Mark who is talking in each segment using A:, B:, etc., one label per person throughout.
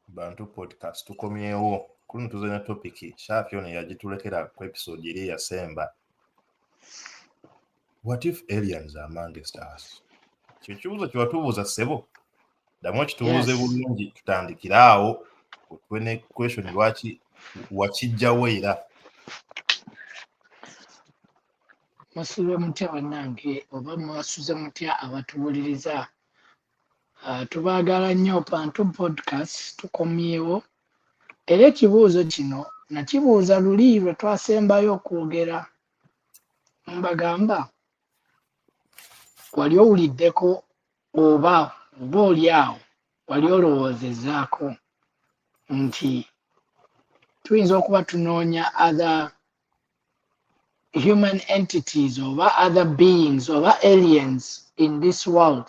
A: Bantu podcast tukomyewo kuno tuzanya topic shafi ono yagitulekera ku episode eri yasemba. What if aliens are amongst us? Kibuuzo kiwatubuuza ssebo ddamu kitubuuze bulungi tutandikiraawo otwene question lwaki wakijjawo era
B: Mwasuze mutya bannange oba mwasuze mutya abatuwuliriza. Tubaagala nnyo Bantu podcast tukomyewo era ekibuuzo kino nakibuuza luli lwe twasembayo okwogera. Mbagamba wali owuliddeko oba oli awo wali olowoozezaako nti tuyinza okuba tunoonya other human entities oba other beings oba aliens in this world.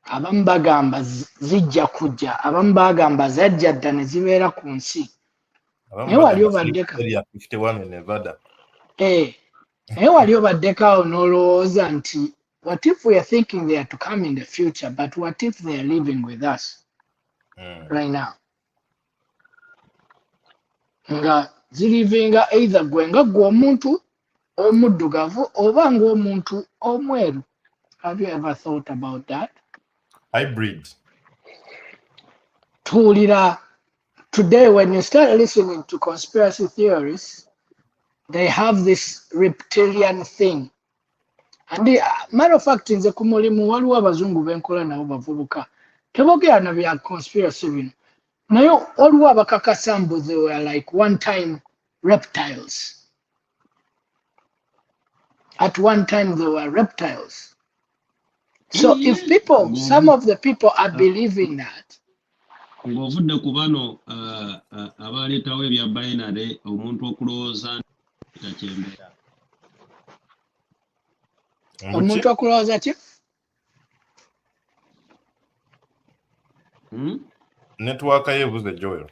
B: Abamu bagamba zijja kujja, abamu bagamba zajja dda ne zibeera ku nsi. Naye wali obaddeka naye wali obaddeko awo n'olowooza nti what if we are thinking they are to come in the future, but what if they are living with us right now? Nga zilivinga either gwe nga gwe omuntu omuddugavu oba ng'omuntu omweru. Have you ever thought about that?
A: hybrid.
B: Tuulira today when you start listening to conspiracy theories, they have this reptilian thing. And the matter of fact, nze ku mulimu waliwo abazungu benkola nabo bavubuka teboogera na bya conspiracy bino, naye waliwo abakakasa mbu they were like one time reptiles. At one time they were reptiles. So if people, some of the people are believing that,
C: ng'ovudde ku bano abaleetawo ebya binary omuntu okulowooza takyembeera.
B: omuntu okulowooza ki?
A: Network yebuze Joel.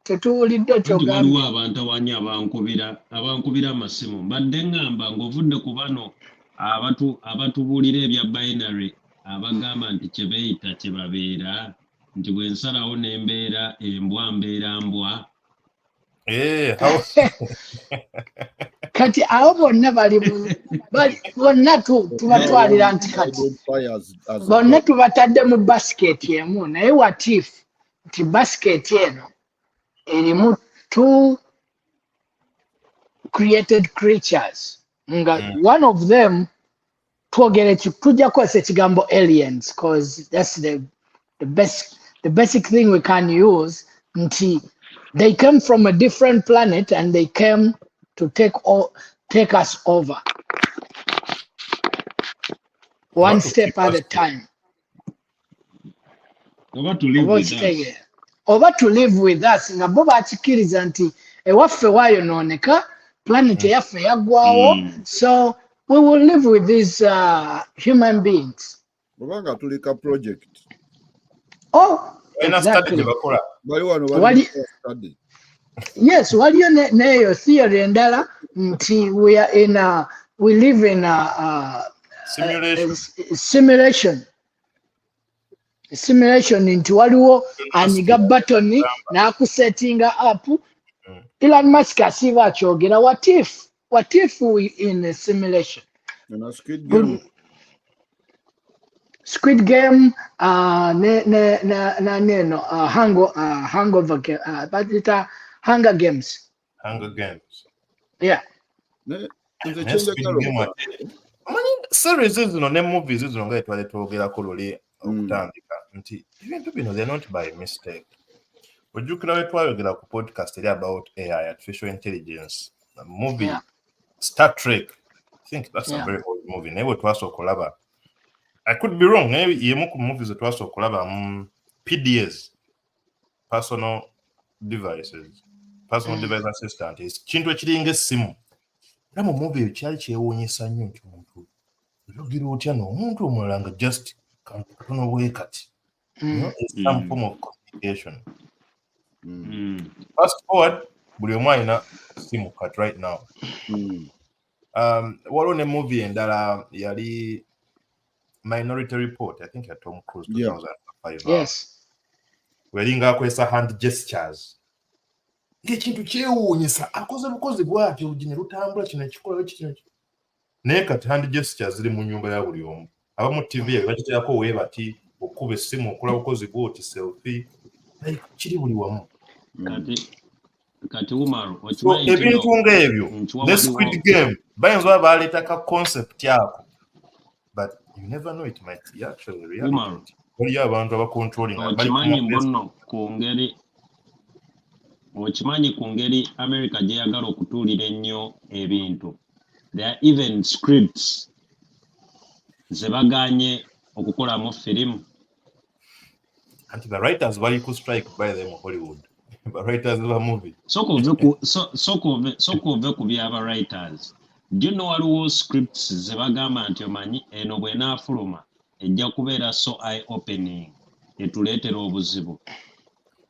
B: Tetuwulidde kyogamba.
C: Waliwo abantu awanyi abankubira amasimu mbadde ngamba ng'ovudde ku bano abatubuulira ebya binary abagamba nti kye beeyita kye babeera nti bwe nsalawo n'embeera embwa mbeera mbwa.
B: Kati abo bonna bonna tubatwalira nti kati bonna tubatadde mu basiketi emu, naye what if nti basiketi eno erimu two created creatures nga one of them twogere tujja kukozesa ekigambo aliens because that's the basic thing we can use nti they came from a different planet and they came to take us over one step at a time.
C: Oba to live with us.
B: Oba to live with us nga bo bakikiriza nti ewaffe waayonooneka planet yaffe yaggwawo so we will live with these human beings.
D: Obanga tulika project.
B: Oh, exactly. Yes, waliyo neyo theory endala nti we live in a simulation nti waliwo anyiga batoni n'akusettinga up. Elon Musk asiba akyogera what if we in a simulation? Squid Game hangover game, Hunger Games. Yeah.
A: Series zino ne movies zino nga twali twogerako luli okutandika nti ebintu bino they're not by mistake. Ojjukira we twayogera ku podcast eri about AI, artificial intelligence, the movie Star Trek. I think that's a very old movie. Naye bwe twasooka okulaba, I could be wrong, naye yemu ku movies ze twasooka okulaba PDAs, personal device assistant, kintu ekiringa essimu. Era mu movie eyo kyali kyewuunyisa nnyo nti omuntu oyogira otya n'omuntu omulala nga just katono bwe kati. It's some form of communication. Fast forward, buli omu alina simu kat right now. Waliwo ne movie endala yali Minority Report, I think ya Tom Cruise 2005.
B: Yes.
A: welinga akozesa hand gestures ng'ekintu kyewuunyisa akoze bukozi bw'atyo olugine lutambula kino ekikola kino naye kati hand gestures ziri mu nnyumba ya buli omu abamu TV bakiteerako weebati okuba essimu okola bukozi bw'oti selfie kiri buli wamu
C: kati Umaru
A: okimanyi ebintu ng'ebyo ne Squid Game bayinza oba baaleeta ka concept ako but you never know it might be actually reality waliyo abantu abacontrolling
C: okimanyi ku ngeri America gye yagala okutuulira ennyo ebintu. There are even scripts ze baganye okukolamu firimu.
A: Anti the writers bali ku strike by them Hollywood. The writers of a movie.
C: Soko ove ku byaba writers. Do you know waliwo scripts ze bagamba nti omanyi eno bw'enaafuluma ejja kubeera so eye opening etuleetera obuzibu.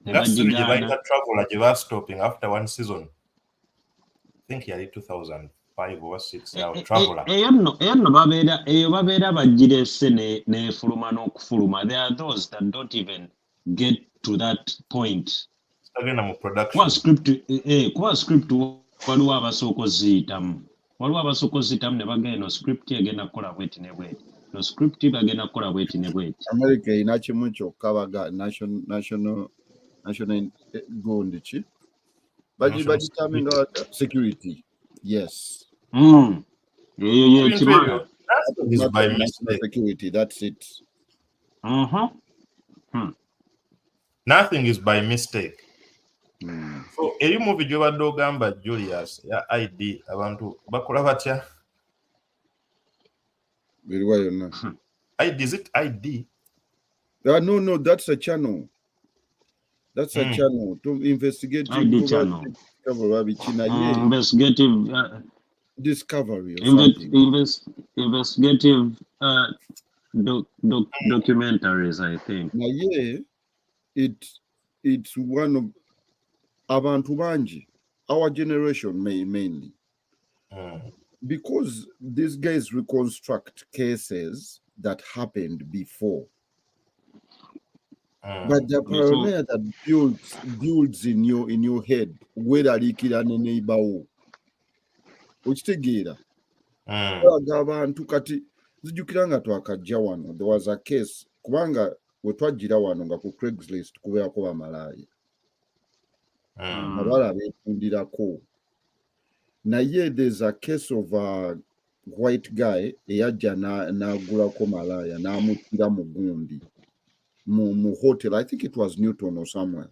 A: Nebagigana traveler gye ba stopping after one season. I think yali 2005 or 6 now traveler.
C: Eyo nno babeera bagirese n'efuluma n'okufuluma. There are those that don't even get to that point.
A: Agenda mu production.
C: Kuba script waliwo abasooka oziyitamu. Ne bagenda script egenda kukola bweti ne bweti. No script bagenda kukola bweti ne bweti.
D: America ina kimu kyokka baga national gundi ki? Determine security. Yes.
A: Is by mistake.
D: Security, that's it.
A: Nothing is by mistake. So eri movie gy'obadde ogamba Julius ya ID abantu bakola batya?
D: Biriwa yonna.
A: ID, is it ID?
D: No, that's a channel. That's a channel to investigate.
C: ID channel.
D: Investigative discovery.
C: Investigative documentaries, I think.
D: Now, yeah, it's one of abantu banji, our generation mainly, because these guys reconstruct cases that happened before. But the paranoia that builds in your head, whether alikira ne neighbor wo, okitegeera abantu kati zijjukira nga twakajja wano, there was a case kubanga we twajjira wano nga ku Craigslist kubeerako bamalaaya abala beefundirako naye there's a case of a white guy eyajja n'agulako malaaya n'amuttira mu gundi mu hotel. I think it was Newton or somewhere.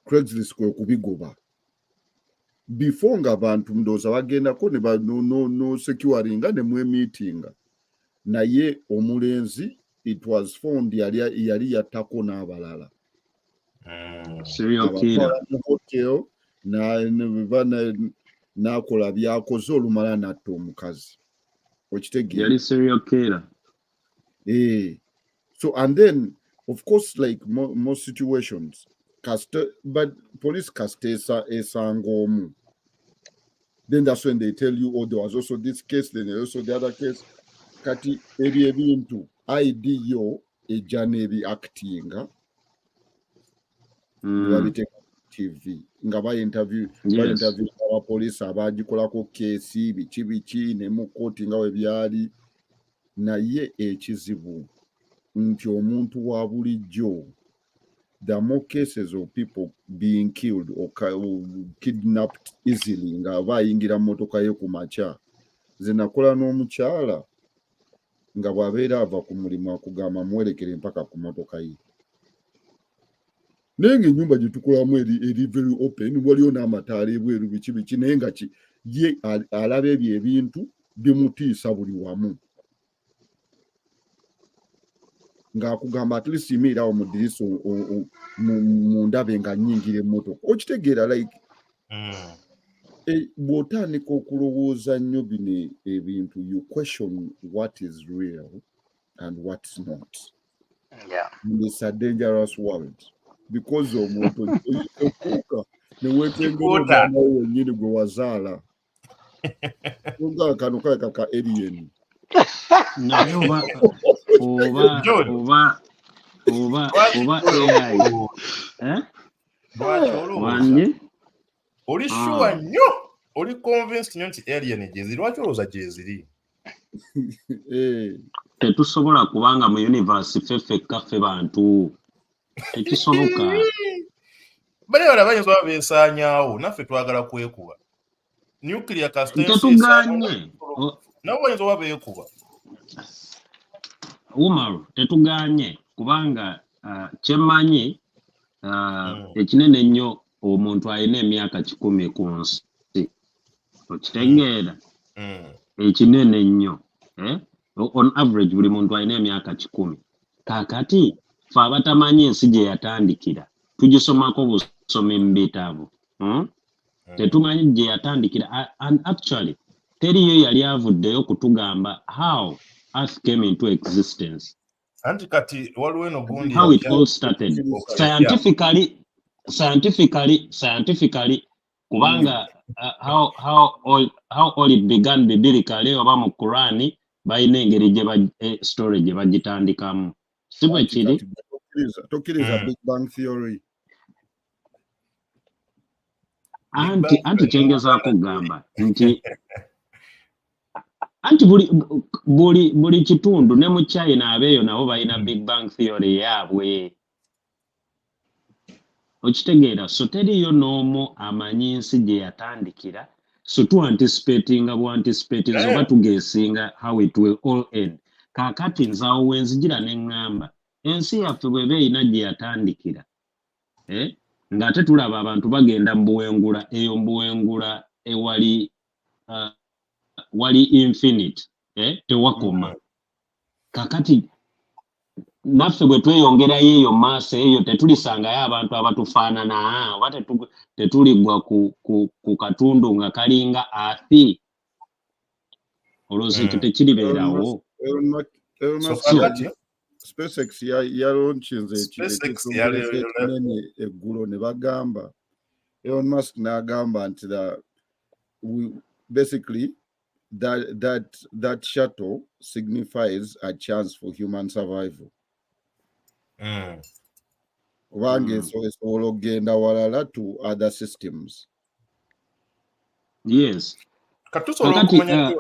D: Craigslist kwe kubigoba before nga abantu ndooza bagendako ne no securinga ne mwe meetinga naye omulenzi it was found yali yattako n'abalala
C: serial killer
D: hotel n'akola byakoze olumala n'atta omukazi okitegeera
C: yali serial killer.
D: So, and then, of course, like most situations, but police castesa esangomu. Then that's when they tell you, oh, there was also this case, then also the other case. Kati ebi into ID yo ejanebi acting. TV. Nga ba interview our police abagikolako case bichi ne mu court nga we byali naye ekizibu. Nti omuntu wa bulijjo, there are more cases of people being killed or kidnapped easily nga bayingira motoka ye ku makya zinakola n'omukyala nga bw'abeera ava ku mulimu akugamba mwerekere mpaka ku motoka ye naye ng'ennyumba gye tukolamu eri very open waliyo n'amataala ebweru biki naye nga ye alaba ebyo ebintu bimutiisa buli wamu ng'akugamba at least imiirawo mu ddirisa mu ndabe nga nnyingira emmotoka okitegeera like bw'otandika okulowooza nnyo bino ebintu you question what is real and what's not. It's a dangerous world because omuntu okuuka ne weetengera omwana wennyini gwe wazaala nga kano kale kaka alien
C: naye oba oba AI
A: lwaki olowooza
C: wange
A: oli sure nnyo oli convinced nnyo nti alien gyeziri lwaki olowooza gyeziri
C: tetusobola kubanga mu universe feffekka ffe bantu tekisoboka
A: bali bala bayinza oba beesaanyaawo naffe twagala kwekuba nuclear
C: tetuganye
A: nabo bayinza oba beekuba
C: Umaru tetuganye kubanga kyemmanyi ekinene nnyo omuntu alina emyaka 10 ku nsi okitegeera ekinene nnyo on average buli muntu alina emyaka 10 kakati fe abatamanyi ensi gye yatandikira tugisomako busomi mu bitabo tetumanyi gye yatandikira and actually teriyo yali avuddeyo kutugamba how earth came into existence
A: anti kati waliwo eno gundi
C: how it all started scientifically kubanga how all it began biblically oba mu Quran bayina engeri gye story gye bagitandikamu si bwe kiri
D: tokkiriza Big Bang Theory
C: anti kyengezaako kugamba nti anti buli kitundu ne mu China abeeyo nabo balina Big Bang Theory yaabwe okitegeera so teriyo n'omu amanyi nsi gye yatandikira so tuanticipatinga oba tugeesinga how it will all end kaakati nzaawo wenzijira ne ŋŋamba ensi yaffe bw'eba eyina gye yatandikira ng'ate tulaba abantu bagenda mu buwengula eyo mu buwengula wali infinite tewakoma kakati naffe bwe tweyongerayo eyo maaso eyo tetulisangayo abantu abatufaanana oba tetuligwa ku katundu nga kalinga athi olowooza ekyo tekiribeerawo
D: SpaceX yalonchinze ekinene eggulo ne bagamba Elon Musk n'agamba nti basically that shuttle signifies a chance for human survival. Kubanga esobola okugenda walala to other systems.
C: Yes.
A: Katusobola okumanya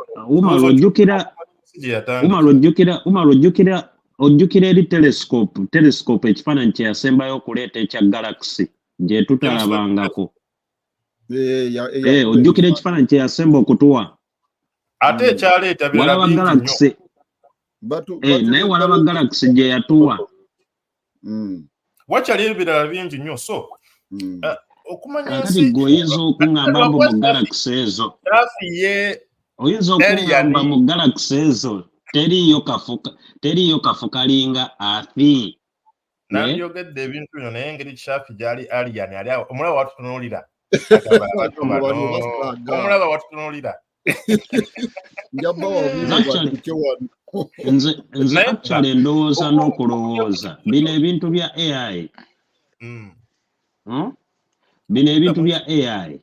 C: ojjukira eri telescope ekifaananyi kye yasembayo okuleeta ekya galaxy gye tutalabangako ojjukira ekifaananyi kye yasemba okutuwa
A: ate ekyaleeta
C: walaba galaxy naye walaba galaxy gye yatuwa
A: wakyali ebirala bingi nnyo so okumanya
C: kati gweoyinza okuŋŋamba mbu mu galaxy ezo oyinza okuŋŋamba mu galaxy ezo teriyo kafu kalinga athi
A: nandiyogedde ebintu bino naye engeri kishafi gyali alien ali awo omulaba watutunuulira omulaba watutunuulira
C: nze actually ndowooza n'okulowooza bino ebintu bya AI bino ebintu bya AI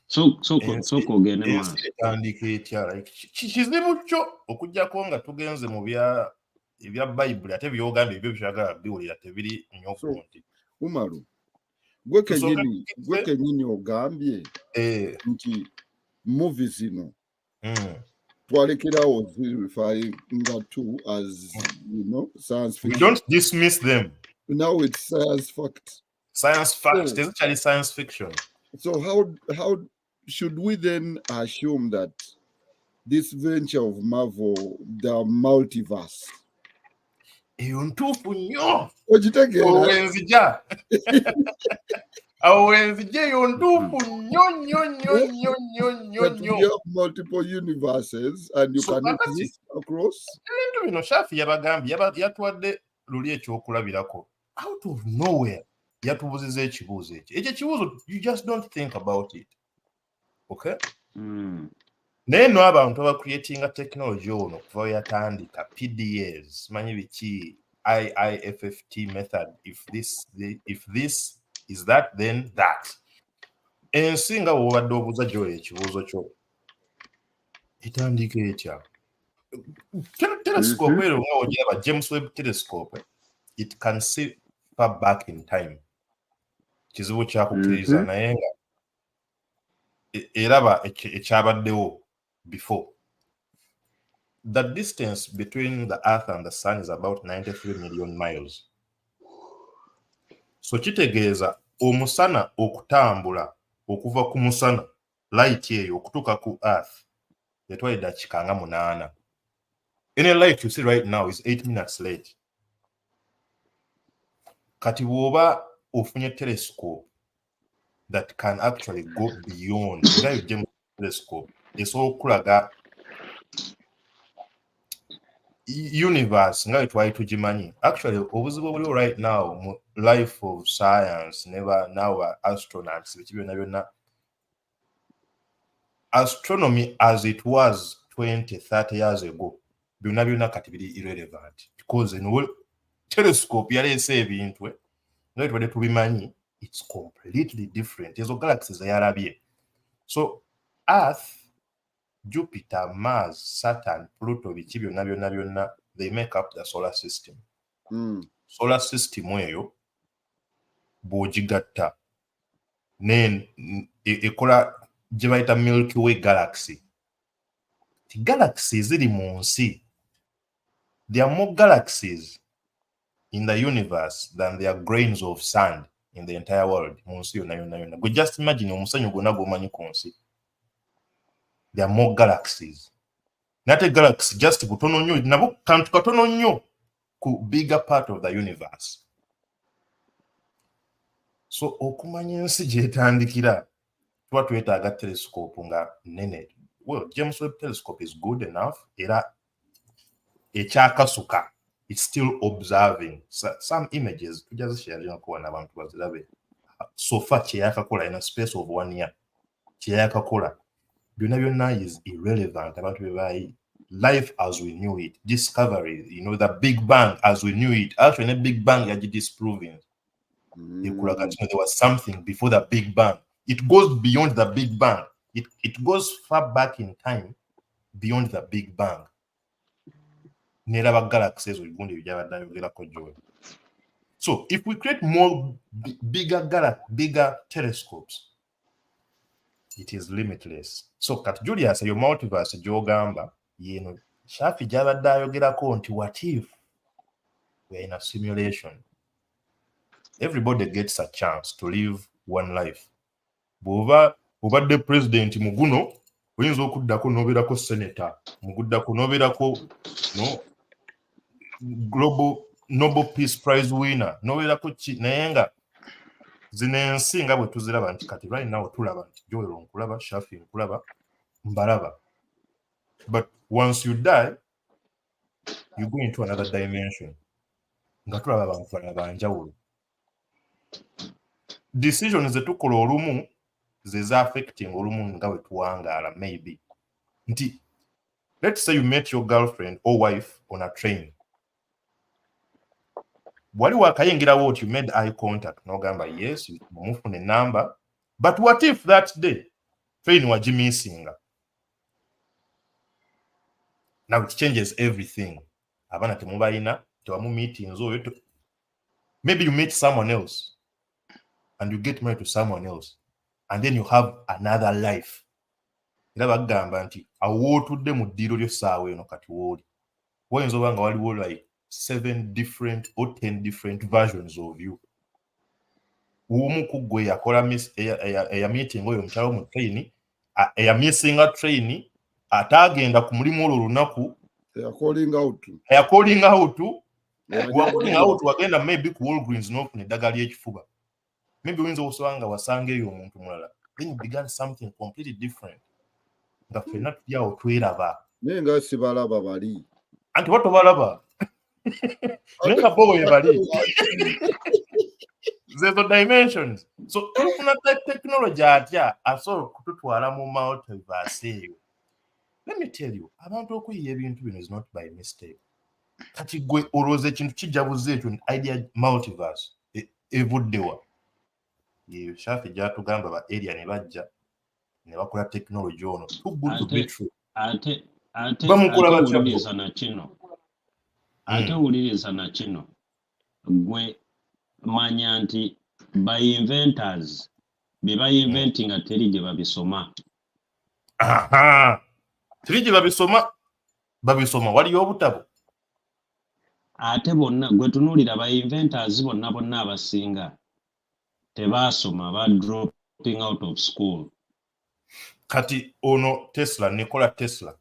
C: sooka ogende maaso
A: etandika etya kizibu kyo okuggyako nga tugenze mu ebya bayibuli ate byogamba ebyo byagala biwulira tebiri nnyo kunti
D: Umaru gwe kenyini ogambye nti movie zino twalekerawo zirifainga to as science fiction.
A: We don't dismiss them.
D: Now it's science fact.
A: Science fact. It's actually science fiction.
D: So how should we then assume that this venture of Marvel, the multiverse,
A: ntuufu nnyo
D: owenzija
A: yo ntuufu nnyo
D: multiple universes and you can exist across
A: ebintu bino Shafi yabagambye yatuwadde luli ekyokulabirako out of nowhere yatubuziza ekibuuzo ekyo ekibuuzo you just don't think about it okay naye no abantu abacreatinga technology ono kuva we yatandika PDAs manyi biki IIFFT method if this is that then that ensi nga bw'obadde obuuza gyoyo ekibuuzo kyo etandika etya telescope ero nga ojaba James Webb telescope, it can see far back in time. Kizibu kyakukkiriza naye nga eraba ekyabaddewo before. The distance between the Earth and the Sun is about 93 million miles. So kitegeeza omusana okutambula okuva ku musana light eyo okutuuka ku Earth yatwala eddakiika nga 8. Any light you see right now is 8 minutes late. Kati bw'oba ofunye telescope that can actually go beyond nga James telescope esobola okulaga universe nga twali tugimanyi. Actually obuzibu obuliwo right now mu life of science now astronauts biki byonna astronomy as it was 20-30 years ago byonna kati biri irrelevant because in telescope yaleese ebintu nga twali tubimanyi. It's completely different. Ezo galaxies yarabye. So Earth, Jupiter, Mars, Saturn, Pluto, biki byonna they make up the solar system. Solar system eyo bw'ogigatta ekola gye bayita Milky Way galaxy. The galaxies ziri mu nsi. There are more galaxies in the universe than there are grains of sand in the entire world. Munsi yonna. Go just imagine omusanyu gwonna gw'omanyi ku nsi. There are more galaxies. Nate galaxy just kutono nnyo nabo kantu katono nnyo ku bigger part of the universe. So okumanya ensi gyetandikira tuba twetaaga telescope nga nene. Well, James Webb telescope is good enough. Era ekyakasuka, it's still observing some images. Tujazisharinga kuba n'abantu bazirabe. So far kyeyakakola in a space of 1 year. Kyeyakakola byonna is irrelevant. Abantu bebayi life as we knew it, discovery, the Big Bang as we knew it. Actually, the Big Bang is disproving. There was something before the Big Bang. It goes beyond the Big Bang. It goes far back in time beyond the Big Bang. So if we create more bigger telescopes, it is limitless. So Kat Julius, your multiverse gy'ogamba Shafi gy'abadde ayogerako nti what if we're in a simulation? Everybody gets a chance to live one life. Bw'oba obadde president mu guno oyinza okuddako n'obeerako senator, muguddako n'obeerako global Nobel Peace Prize winner, n'obeerako naye nga zino ensi nga bwe tuziraba nti kati right now tulaba nti Joel nkulaba, Shafi nkulaba, mbalaba. But once you die, you go into another dimension. Nga tulaba abantu banjawulo. Decisions zetukola olumu zeza affecting olumu nga bwe tuwangaala maybe. Nti, let's say you met your girlfriend or wife on a train. Wali wakayingirawo oti you made eye contact n'ogamba yes, mufune a number. But what if that day train wagimisinga? Now it changes everything. Abana temubalina, tewamu meetings oyo. Maybe you meet someone else and you get married to someone else and then you have another life. Era bagamba nti awootudde mu ddiiro ly'essaawa eno kati wooli. Wayinza oba nga waliwo like 7 different or 10 different versions of you. Omu ku ggwe yakola meeting oyo omukyalo mu train, eyamisinga train, atagenda ku mulimu olwo olunaku,
D: calling out.
A: Wagenda maybe ku Walgreens n'ofuna eddagala ly'ekifuba. Maybe oyinza okusaba nga wasanga eyo omuntu mulala. Then you began something completely different. Nga ffenna tulyawo tweraba.
D: Naye nga sibalaba bali.
A: Anti what obalaba? Naye nga bo bali. There's the dimensions. So tulufuna technology atya asobola okututwala mu multiverse eyo. Let me tell you, abantu okuyiya ebintu bino is not by mistake. Kati gwe olowooza ekintu kijabuza ekyo idea multiverse evuddewa. Shafi gy'atugamba ba alien ne bajja ne bakola technology ono. Too good to be true.
C: Ate ate
A: Bamugula batya
C: wuliriza na kino ate wuliriza na kino gwe manya nti by inventors be bayinventi nga teri gye babisoma.
A: Aha. Teri gye babisoma waliyo obutabo.
C: Ate bonna gwe tunuulira ba inventors bonna abasinga tebaasoma, ba dropping out of school.
A: Kati ono Tesla, Nikola Tesla,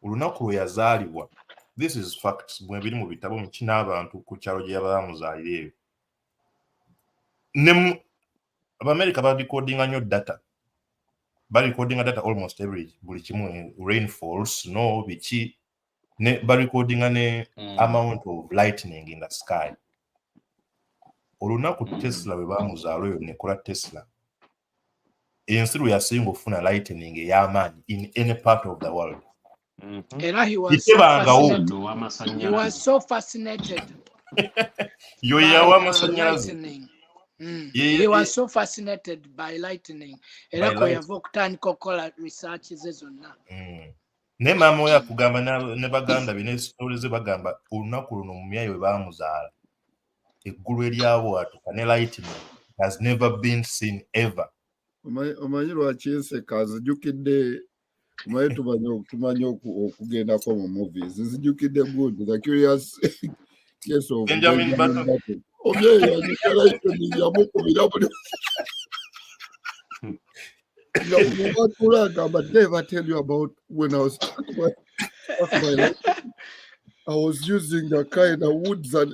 A: olunaku lwe yazaalibwa, this is facts, bwe biri mu bitabo mukina abantu ku kyalo gye bamuzaalira eyo. Ne Abamerika balikodinga nnyo data. Balikodinga data almost buli kimu, rainfall, snow, biki, ne balikodinga ne amount of lightning in the sky. Olunaku Tesla bwe bamuzaala oyo Nikola Tesla, ensi lwe yasinga ofuna lightning ey'amaanyi in any part of the world.
B: Era he was so fascinated.
A: Yo yawa amasannyalaze.
B: He was so fascinated by lightning. Era ko yava okutandika okukola research ze zonna.
A: Ne maama oyo akugamba ne baganda bine stories ze bagamba olunaku luno mu myayo bwe baamuzaala eggulu eryabo atuka ne lightning has never been seen ever.
D: Omanyi lwaki enseka nzijjukidde, omanyi tumanye okugendako mu movies, nzijjukidde good the curious case of
A: Benjamin Button.
D: Yamukubira buli but never tell you about when I was I was using the kind of woods and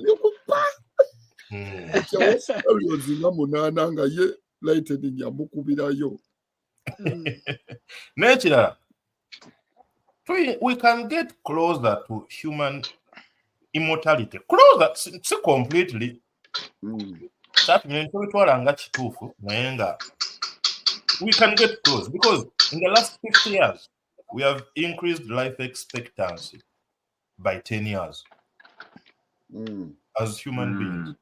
D: lightning yamukubirayo.
A: N'ekirala, we can get closer to human immortality. Closer, si completely. That means nga kituufu naye nga we can get close because in the last 50 years we have increased life expectancy by 10 years as human beings.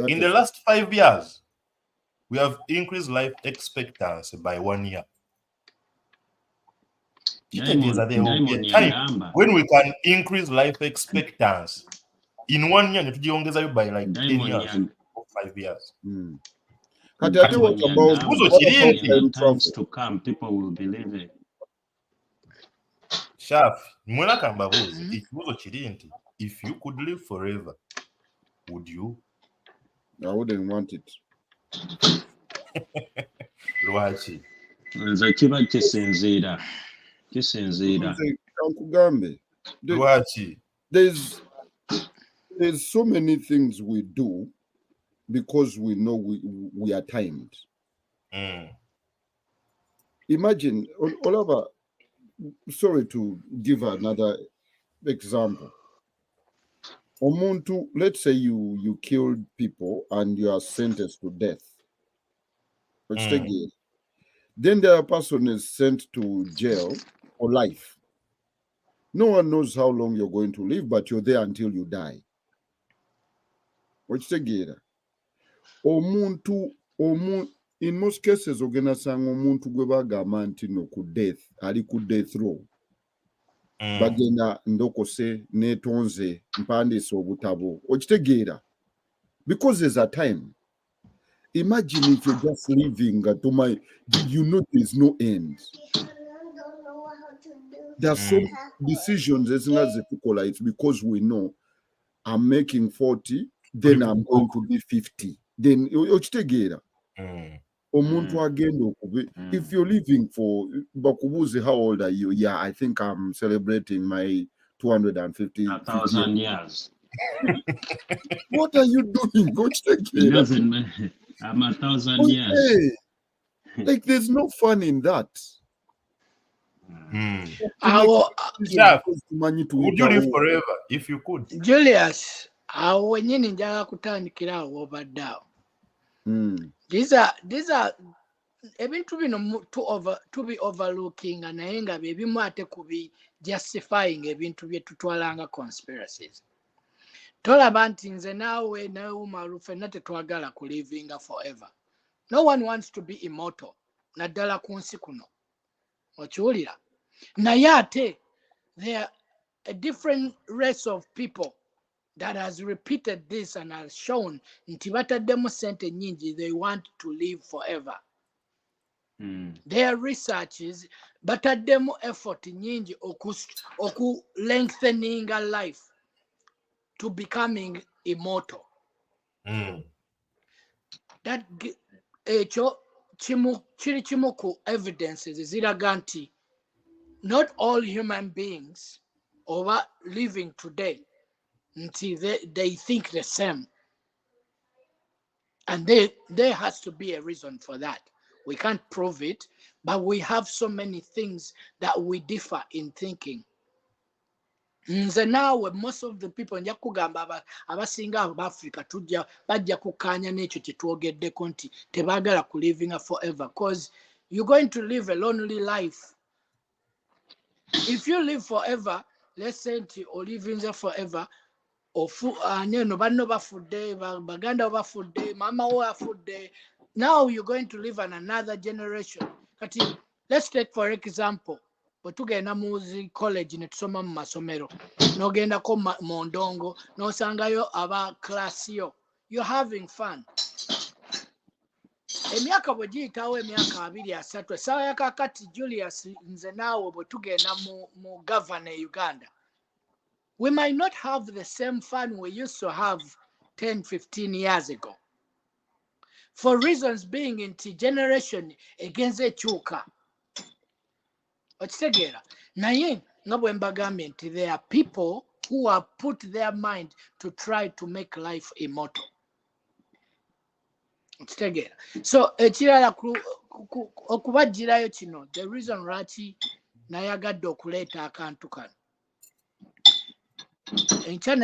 A: In the last 5 years we have increased life expectancy by 1 year. There will be a time when we can increase life expectancy in 1 year tujiongeza by like 10 years or 5 years.
D: Kati ate what about
C: times to come, people will believe it.
A: Shaf, mwena kambabuzi, ikibuzo kiri nti, if you could live forever, would you?
D: I wouldn't want it.
A: Lwaki?
C: Nze kiba kisinziira.
D: Kankugambe.
A: Lwaki?
D: There's so many things we do because we know we are timed. Imagine, Oliver, sorry to give another example. Omuntu, let's say you killed people and you are sentenced to death. Then the person is sent to jail for life. No one knows how long you're going to live, but you're there until you die. In most cases, omuntu gwe bagamba nti no ku death, ali ku death row. Bagenda ndokose netonze mpandise obutabo. Okitegeera. Because there's a time. Imagine if you're just living you know there's no end. There are some decisions as soon as it's because we know I'm making 40, then I'm going to be 50. Then omuntu agenda okubi. If you're living for bakubuze, how old are you? Yeah, I think I'm celebrating my 250,000
C: years.
D: What are you doing?
C: It doesn't matter. I'm 1,000 years.
D: Like there's no fun in that.
A: Would you live forever if you could?
B: Julius, awo nyini njala kutandikira awo obadde awo. These are ebintu bino to be overlooking naye nga bebimu ate kubi justifying ebintu bye tutwalanga conspiracies. Tolaba nti nze naawe Umaru ffenna tetwagala ku livinga forever. No one wants to be immortal naddala ku nsi kuno. Okiwulira? Naye ate there are a different race of people that has repeated this and has shown nti bataddemu sente nyingi, they want to live forever. Their researches bataddemu effort nyingi oku lengthening a life to becoming immortal. That ekyo kiri kimu ku evidences ziraga nti not all human beings over living today until they think the same, and there has to be a reason for that. We can't prove it, but we have so many things that we differ in thinking. Nze naawe, most of the people nja kugamba abasinga abo Africa bajja kukanya n'ekyo kye twogeddeko nti tebaagala ku living forever, because you're going to live a lonely life. If you live forever, let's say nti olivinze forever, neno banno bafudde, baganda bafudde, mama wo afudde, now you're going to live on another generation. Kati, let's take for example, bwe tugenda mu college ne tusoma mu masomero, n'ogendako mu ndongo n'osangayo aba class yo, you're having fun. Emyaka bwe giyitawo emyaka 2-3, essaawa ya kakati Julius nze naawe bwe tugenda mu governor Uganda, we might not have the same fun we used to have 10-15 years ago, for reasons being nti generation egenze ekyuka. Okitegeera, naye nga bwe mbagambye nti there are people who have put their mind to try to make life immortal. Okitegeera, so ekirala okubagirayo kino, the reason lwaki nayagadde okuleeta akantu kano, enkya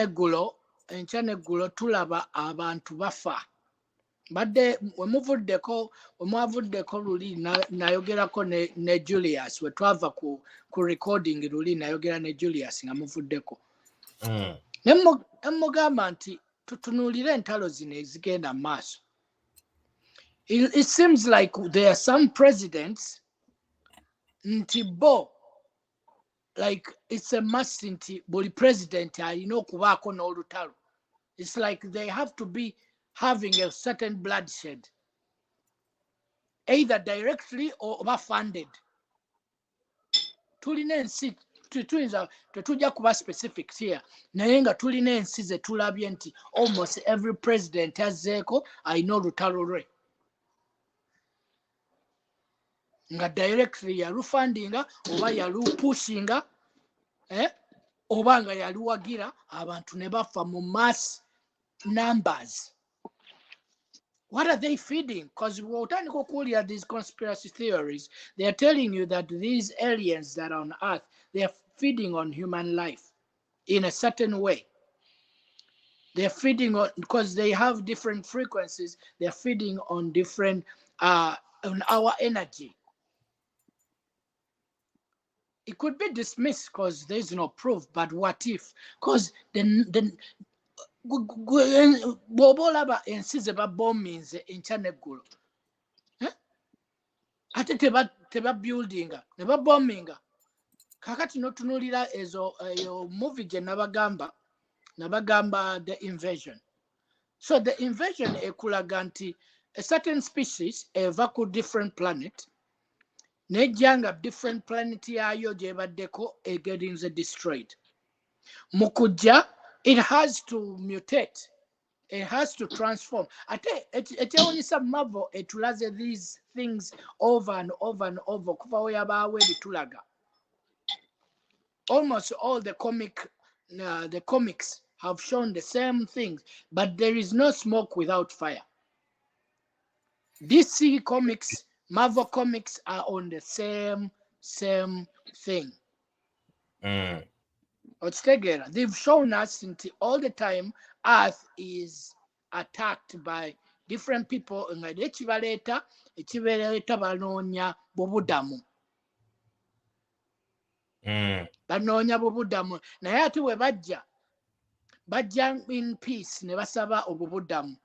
B: n'eggulo tulaba abantu bafa. Badde mwavuddeko luli nayogerako ne Julius, we twava ku recording luli nayogera ne Julius nga muvuddeko. Nemugamba nti tutunuulire entalo zino ezigenda mu maaso. It seems like there are some presidents nti bo, like it's a must nti buli president alina okubaako n'olutalo. It's like they have to be having a certain bloodshed, either directly or funded. Tulina ensi tetujja kuba specific here, naye nga tulina ensi ze tulabye nti almost every president azzeeko alina olutalo lwe, nga directly yalufundinga oba yalupushinga, oba nga yaluwagira, abantu ne bafa mu mass numbers. What are they feeding? Because we're these conspiracy theories, they are telling you that these aliens that are on Earth, they are feeding on human life in a certain way. They're feeding on, because they have different frequencies, they're feeding on different, on our energy. It could be dismissed because there's no proof, but what if? Because then bw'oba ensi ze baboominze enkya n'eggulo, ate tebabuildinga ne baboominga. Kakati n'otunuulira eyo movie gye nabagamba The Invasion. So The Invasion ekulaga nti a certain species eva ku different planet n'ejjanga different planet yayo gy'ebaddeko egerinze destroyed. Mu kujja, it has to mutate, it has to transform. Ate ekyewuunyisa Marvel etulaze these things over and over and over kuva we yabaawo ebitulaga. Almost all the comics have shown the same things, but there is no smoke without fire. DC comics, Marvel comics are on the same thing. They've shown us all the time Earth is attacked by different people, nga ekibaleta banoonya bubudamu. Banoonya bubudamu. Naye ate we bajja in peace ne basaba obubudamu,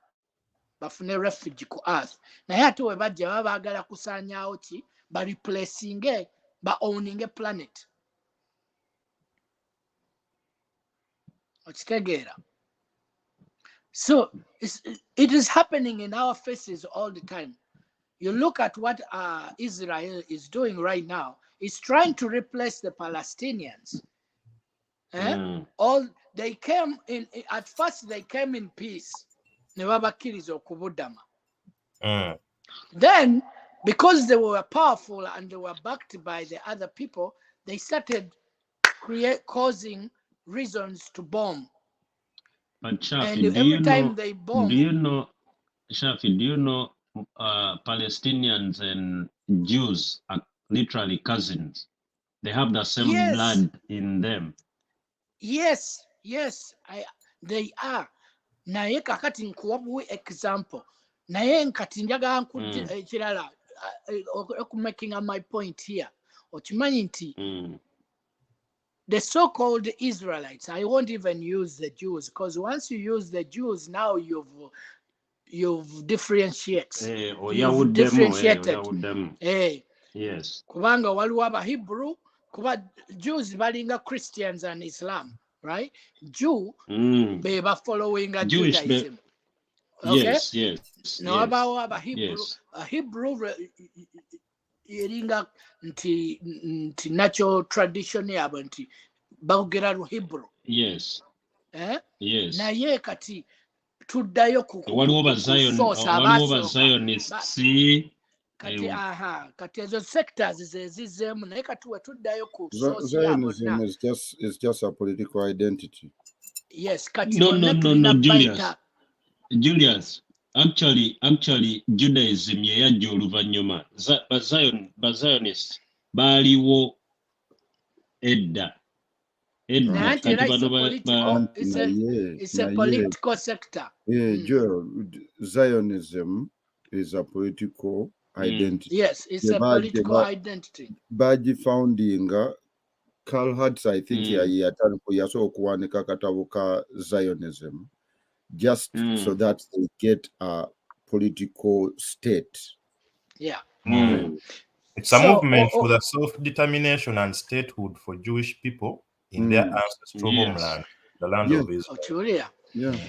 B: bafune refuge ku Earth. Naye ate we bajja baba baagala kusaanyaawo ki, ba replacinge, ba owning a planet. So it is happening in our faces all the time. You look at what Israel is doing right now. It's trying to replace the Palestinians. All they came in at first. They came in peace. Then, because they were powerful and they were backed by the other people, they started causing reasons to bomb.
C: But Shafi,
B: and every time they bomb,
C: Shafi, do you know Palestinians and Jews are literally cousins? They have the same blood in them.
B: Yes, they are. Naye kakati nkuwabuwe example. Naye nkati njagala nkujja ekirala making my point here. Okimanyi nti the so-called Israelites, I won't even use the Jews, because once you use the Jews, now you've differentiated. You've differentiated.
C: Yes.
B: Kubanga waliwo Abahebrew, kuba Jews balinga Christians and Islam, right? Jew be following a Judaism. Okay?
C: Yes.
B: No, about Abahebrew, a Hebrew iringa nti natural tradition yabo nti bagera ru Hebrew.
C: Yes. Yes.
B: Naye kati tuddayo ku
C: waliwo Zionists
B: kati ezo sectors zezizemu naye kati tuddayo ku
D: Zionism is just a political identity.
B: Yes, kati
C: no, Julius. Actually, Judaism yeyajja oluvannyuma. Zionists baaliwo edda.
B: It's a political sector.
D: Zionism is a political identity.
B: Yes, it's a political identity.
D: Baji founding Karl Hatz, I think yasobola okuwanika akatabo ka Zionism just so that they get a political state.
A: It's a movement for the self-determination and statehood for Jewish people in their ancestral homeland, the land of Israel.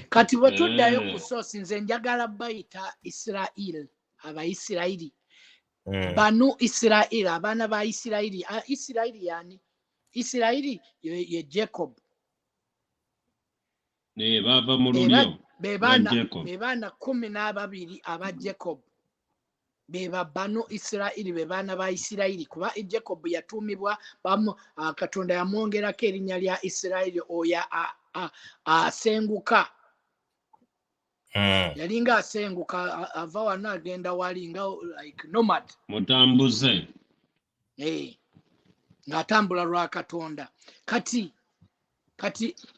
B: Kati bwetuddayo ku source nze njagala bayita Israel, Abaisirairi. Banu Israel, abaana ba Isirairi. Isirairi yani? Isirairi ye Jacob.
C: Bava mu lulyo.
B: Bebaana 12 aba Jacob. Beba banu Isirairi, bebaana ba Isirairi. Kuba Jacob yatuumibwa Katonda yamwongerako erinnya lya Isirairi oya asenguka. Yalinga asenguka ava wano agenda walinga like nomad.
C: Mutambuze.
B: Ng'atambula lwa Katonda. Kati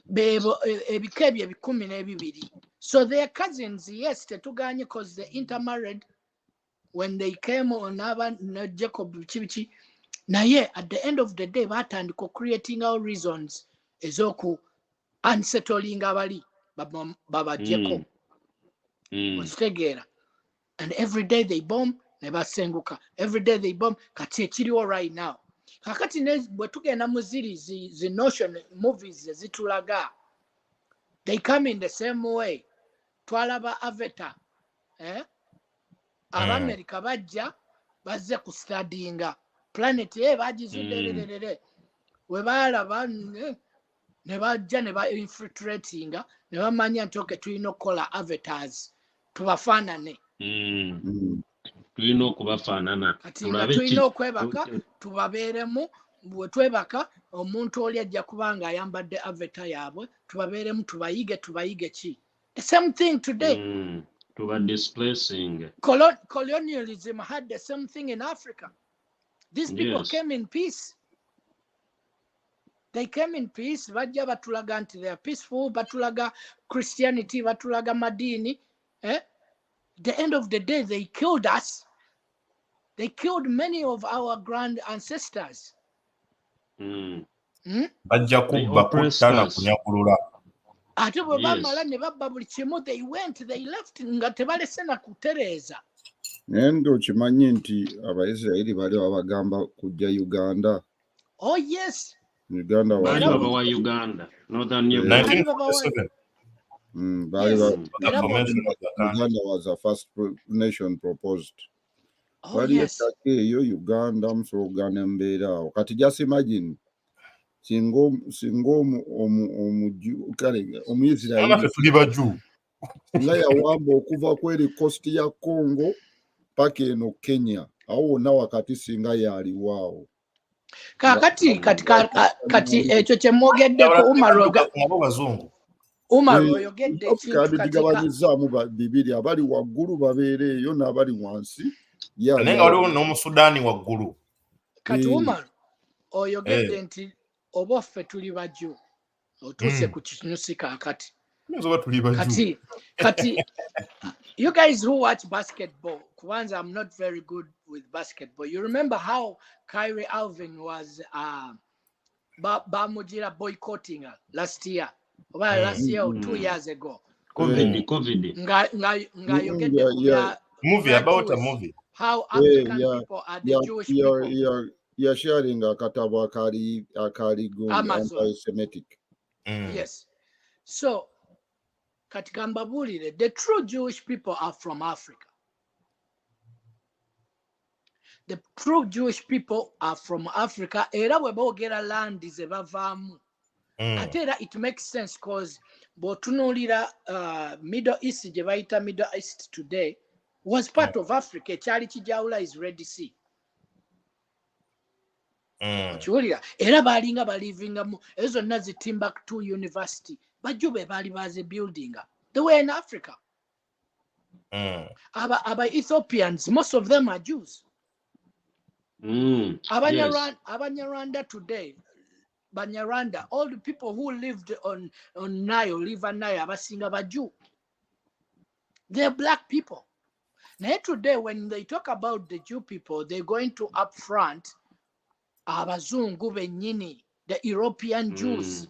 B: bebo ebika ebyo 12. So their cousins, yes, tetuganye because they intermarried when they came on Jacob Chibichi. Naye at the end of the day, batandika creating our reasons ezoku unsettling abali baba Jacob. And every day they bomb, never senguka. Every day they bomb, kati ekiriwo right now. Kakati bwe tugenda mu zi notion movies zitulaga. They come in the same way. Twalaba Avatar. Abamerika bajja bazze ku studyinga planet bagizudde we balaba ne bajja ne ba infiltratinga ne bamanya nti okay tulina okukola avatars tubafaanane
C: tulina okubafaanana
B: tulina okwebaka tubabeeremu bwe twebaka omuntu oli ajja kubanga ayambadde avatar yaabwe tubabeeremu tubayige ki the same thing today.
C: Displacing.
B: Colonialism had the same thing in Africa. These people came in peace. They came in peace. Bajja batulaga nti they are peaceful. Batulaga Christianity. Batulaga Madini. The end of the day, they killed us. They killed many of our grand ancestors.
A: Bajja kubba kutana kunyakulula.
B: Ate bwe bamala ne babba buli kimu, they left nga tebalese na kutereeza.
D: Nendo okimanyi nti Abaisirairi bali babagamba kujja Uganda.
B: Oh yes,
D: Uganda was
C: Bali baba wa Uganda, Northern Uganda.
A: 1947. The formation of the country.
D: Uganda was the first nation proposed.
B: Oh, yes.
D: Uganda msogana embeera kati just imagine singo Omuyisirayiri
A: tuli baju
D: nga yawamba okuva kweri coast ya Congo paka eno Kenya awo wonna wakati singa yaliwaawo
B: kati ekyo kyemwogeddeko
A: nabo bazungu
B: Umar oyogedde ekintu
D: digabanyizaamu bibiri abali waggulu babeere eyo n'abali wansi
A: naye nga waliwo n'omusudaani waggulu
B: kati Umar oyogedde nti oba ffe tuli baju otuuse ku kinyusi kakati kati you guys who watch basketball kubanza I'm not very good with basketball. You remember how Kyrie Irving was bamujira boycotting last year or 2 years ago.
C: COVID.
B: Nga yogedde kubya
A: movie about a movie.
B: How African people are the Jewish people.
D: You're sharing akatabo akali anti-Semitic.
B: Yes. So katika mbabulire, the true Jewish people are from Africa. The true Jewish people are from Africa. Era we boogera land ze bavaamu. Ate era it makes sense because botunulira Middle East gye bayita Middle East today was part of Africa. Ekyali kijawula is Red Sea. Kiwulira era baalinga balivingamu ezo zonna zi Timbuktu University bajju be baali baze building. They were in Africa. Aba Ethiopians, most of them are Jews. Abanyarwanda today, Banyarwanda, all the people who lived on Nile, River Nile, abasinga ba Jew. They're black people. Now today, when they talk about the Jew people, they're going to up front abazungu benyini, the European Jews.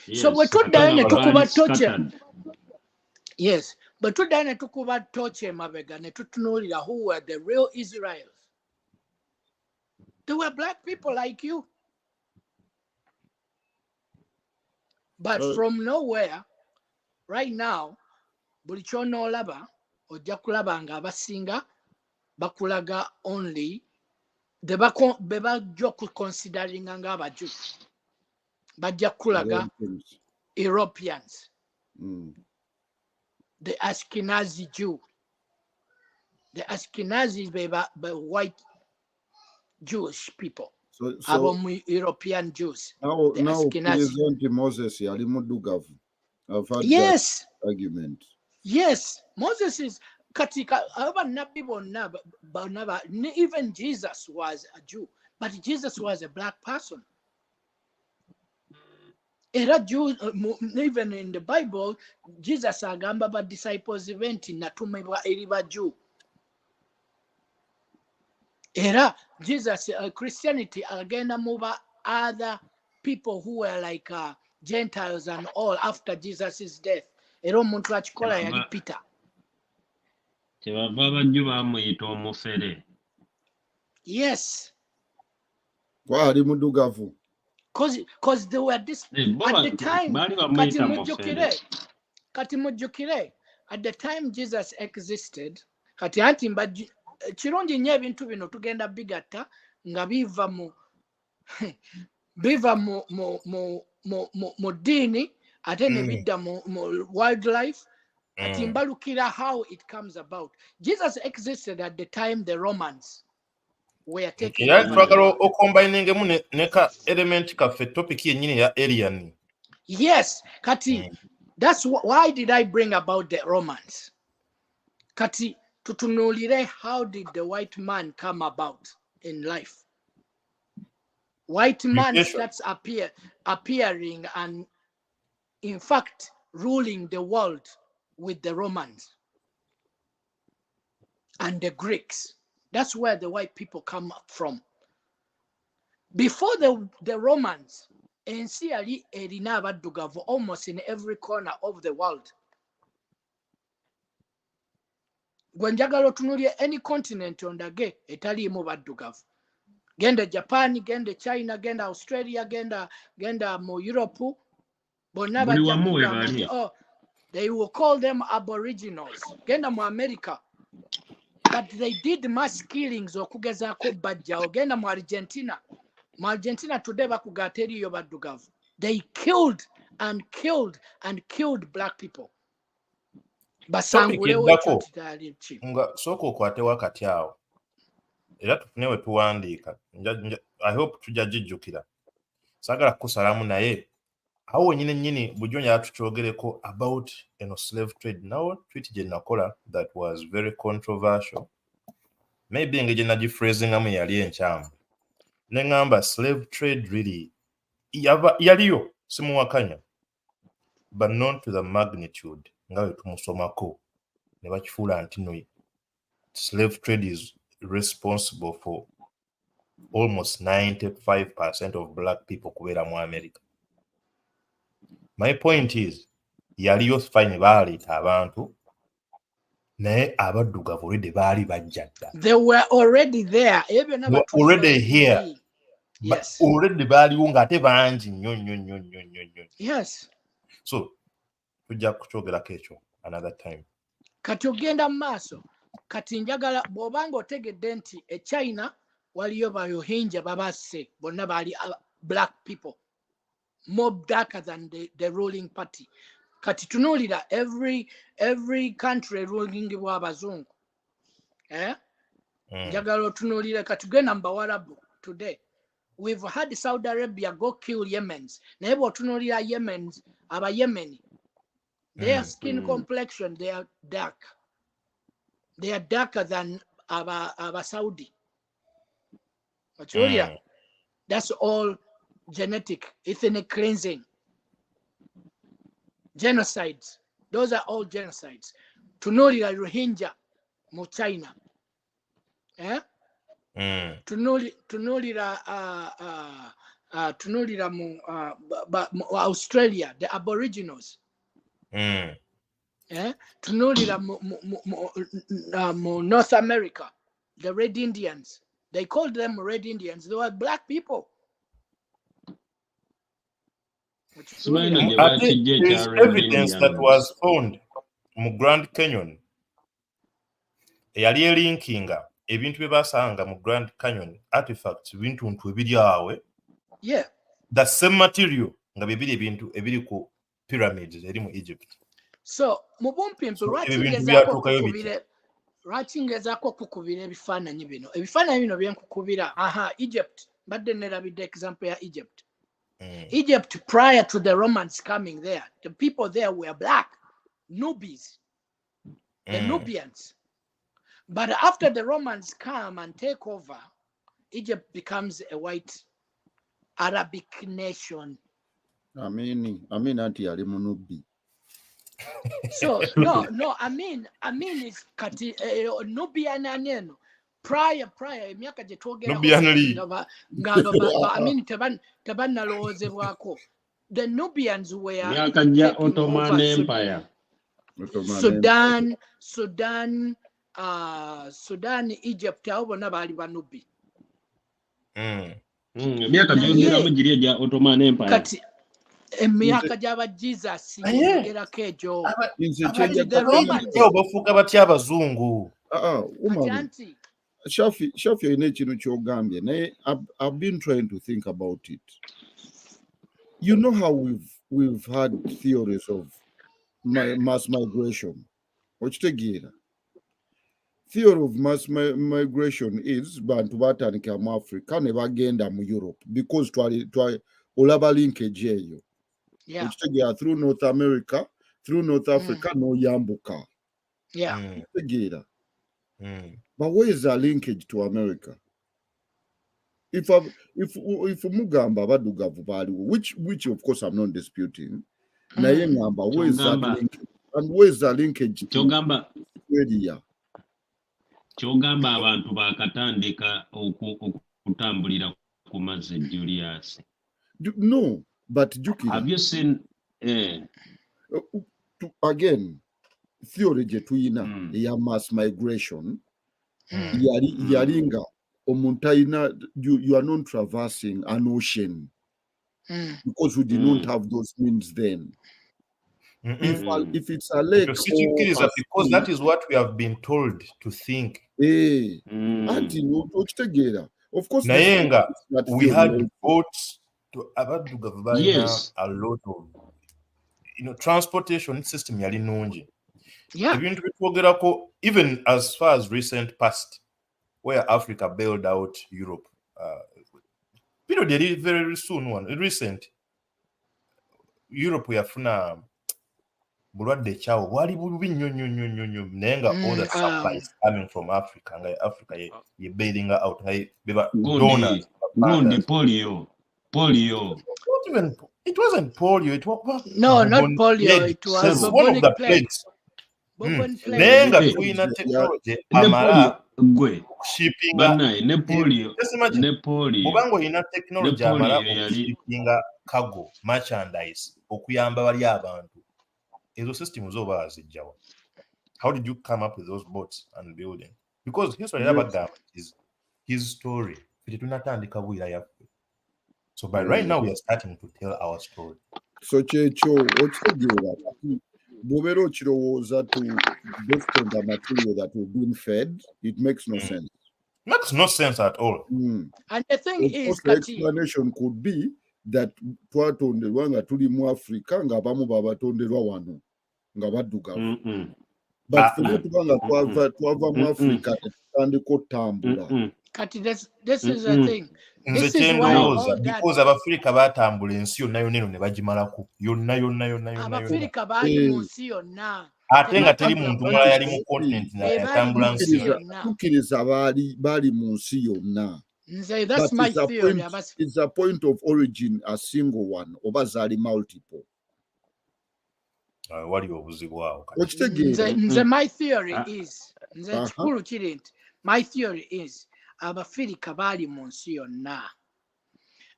C: Yes.
B: So we're told that yes, but to dine to kuba toche mabega ne tutunulira who were the real Israels. They were black people like you. But from nowhere, right now, bulichono laba ojja kulaba nga abasinga bakulaga only the beba considering nga abaju bajja kulaga Europeans. The Ashkenazi Jew. The Ashkenazi by white Jewish people. So European Jews.
D: Now President Moses yali mudugavu. I've had
B: yes.
D: That argument.
B: Yes. Moses is katika even Jesus was a Jew, but Jesus was a black person. Era Jews, even in the Bible, Jesus agamba ba disciples eventi natumibwa eri ba Jew. Era Jesus Christianity agenda muba other people who were like Gentiles and all after Jesus' death. Era omuntu akikola yali Peter.
C: Kyebava bajju bamuyita omufere.
B: Yes.
D: Kwali mudugavu.
B: Because they were this at the time. Kati mujjukire at the time Jesus existed. Kati anti kirungi nnyo ebintu bino tugenda bigatta nga biva mu ddiini ate ne bidda mu wildlife. Kati mbalukira how it comes about. Jesus existed at the time the Romans were taking
A: twagala okombayiningemu neka element kaffe topic yennyini ya alien.
B: Yes, kati that's why did I bring about the Romans? Kati tutunulire how did the white man come about in life? White man starts appearing and in fact ruling the world with the Romans and the Greeks. That's where the white people come up from. Before the Romans, ensi yali erina abaddugavu almost in every corner of the world. Gwe njagala otunuulye any continent ondage etaliimu baddugavu. genda Japan, genda China, genda Australia, genda mu Europe, bonna bajja kugamba nti oh, they will call them aboriginals. Genda mu America. But they did mass killings okugezaako bajjawo. Genda mu Argentina. Mu Argentina today bakugaata eriyo baddugavu. They killed and killed black people. Basangulewo ekyo kitali ki.
A: Nga sooka okwatewo akati awo. Era tufune we tuwandiika. I hope tujja gijjukira. Saagala kukusalamu naye awo nyini Bujonja atuchogereko about slave trade. Now tweet gye nakola that was very controversial. Maybe engeri gye nagiphrasing amu yali enkyamu. Ne ngamba slave trade really yaliyo simuwakanya, but not to the magnitude nga we tumusomako ne bakifuula nti no slave trade is responsible for almost 95% of black people kubeera mu America. My point is yaliyo fine baaleeta abantu naye abaddugavu already baali bajja dda.
B: They were already there.
A: Already here.
B: Yes.
A: But already baaliwo ng'ate bangi nnyo.
B: Yes.
A: So tujja kukyogerako ekyo another time.
B: Kati ogenda mu maaso kati njagala bw'obanga otegedde nti China waliyo bayohinja babasse bonna baali black people more darker than the ruling party. Kati tunuulira every country ruling bw'abazungu. Njagala otunuulire kati tugenda mu Bawarabu today. We've had Saudi Arabia go kill Yemens. Naye bw'otunuulira Yemens, aba Yemeni, their skin complexion, they are dark. They are darker than aba Saudi. That's all genetic, ethnic cleansing. Genocides. Those are all genocides. Tunulira Rohingya mu China. Tunulira mu Australia, the Aboriginals. Tunulira mu North America, the Red Indians. They called them Red Indians. They were black people.
A: I think there's evidence that was found mu Grand Canyon. Eyali elinkinga ebintu bye basanga mu Grand Canyon artifacts bintu ebiri awe.
B: Yeah.
A: The same material nga bibiri ebintu ebiri ku pyramids eri mu Egypt.
B: So mu bumpimpi lwakingezako kukubira ebifaananyi bino. Ebifaananyi bino byenkukubira Egypt. Badde nerabidde example ya Egypt. Egypt, prior to the Romans coming there, the people there were black, Nubis, the Nubians. But after the Romans come and take over, Egypt becomes a white Arabic nation.
D: I mean, Auntie Ali Munubi.
B: So no, I mean, it's kati Nubian aneno. Prior emyaka gye twogera tebannalowoozebwako. The Nubians were
C: Ottoman Empire.
B: Sudan, Egypt, abo bonna baali banubi.
C: Emyaka gyongeramu giri egya Ottoman Empire.
B: Kati emyaka gy'aba Jesus yogerako egyo.
A: Bafuuka batya abazungu.
D: Shafi yine ekintu ky'ogambye naye I've been trying to think about it. You know how we've had theories of mass migration. Okitegeera. Theory of mass migration is bantu batandika mu Africa ne bagenda mu Europe because olaba linkage eyo. Okitegeera through North America, through North Africa n'oyambuka. Okitegeera. But where is the linkage to America? If Mugamba badugavu baliwo, which of course I'm not disputing, naye ngamba where is that linkage? And where is the linkage to Australia?
C: Kyogamba abantu bakatandika okutambulira ku mazzi Julius.
D: No, but Jukira.
C: Have you seen
D: again theory gye tuyina eya mass migration yalinga you are not traversing an ocean because we did not have those means then. If it's a lake,
A: because that is what we have been told to think.
D: Of course,
A: Nayenga, we had boats to
C: Yes.
A: a lot of transportation system yali nungi. Ebintu bitwogerako even as far as recent past where Africa bailed out Europe. Bino did very soon recent Europe yafuna bulwadde kyawo bwali bubi nnyo nayenga all the supplies coming from Africa nga Africa ye bailing out donors.
C: Gundi polio.
A: It wasn't polio. It was
B: not polio. It was
A: one of the plagues. Nenga tuina technology amara shipping
C: ne polio.
A: Mubango ina technology amara shipping cargo merchandise okuyamba bali abantu. Ezo systems over azijjawa. How did you come up with those boats and building? Because history is his story. So by right now we are starting to tell our story.
D: So Checho, Bobero Chirowoza to based on the material that we've been fed, it makes no sense.
A: Makes no sense at all.
B: And the thing is,
D: the explanation could be that twatonderwa nga tuli mu Africa nga abamu babatonderwa wano nga baddugavu. But tubanga twava mu Africa tutandika otambula.
B: Kati this is the thing. This is why
A: because Abafrika batambula ensi yonna yonna ne bagimalako yonna.
B: Abafrika bali mu nsi yonna.
A: Ate nga teri muntu mulala yali mu continent yatambula nsi
B: yonna.
D: Tukiriza bali mu nsi yonna.
B: That's my theory.
D: It's a point of origin, a single one, oba zaali multiple.
A: Wali obuzibu awo.
B: My theory is, my theory is, Abafirika bali mu nsi yonna.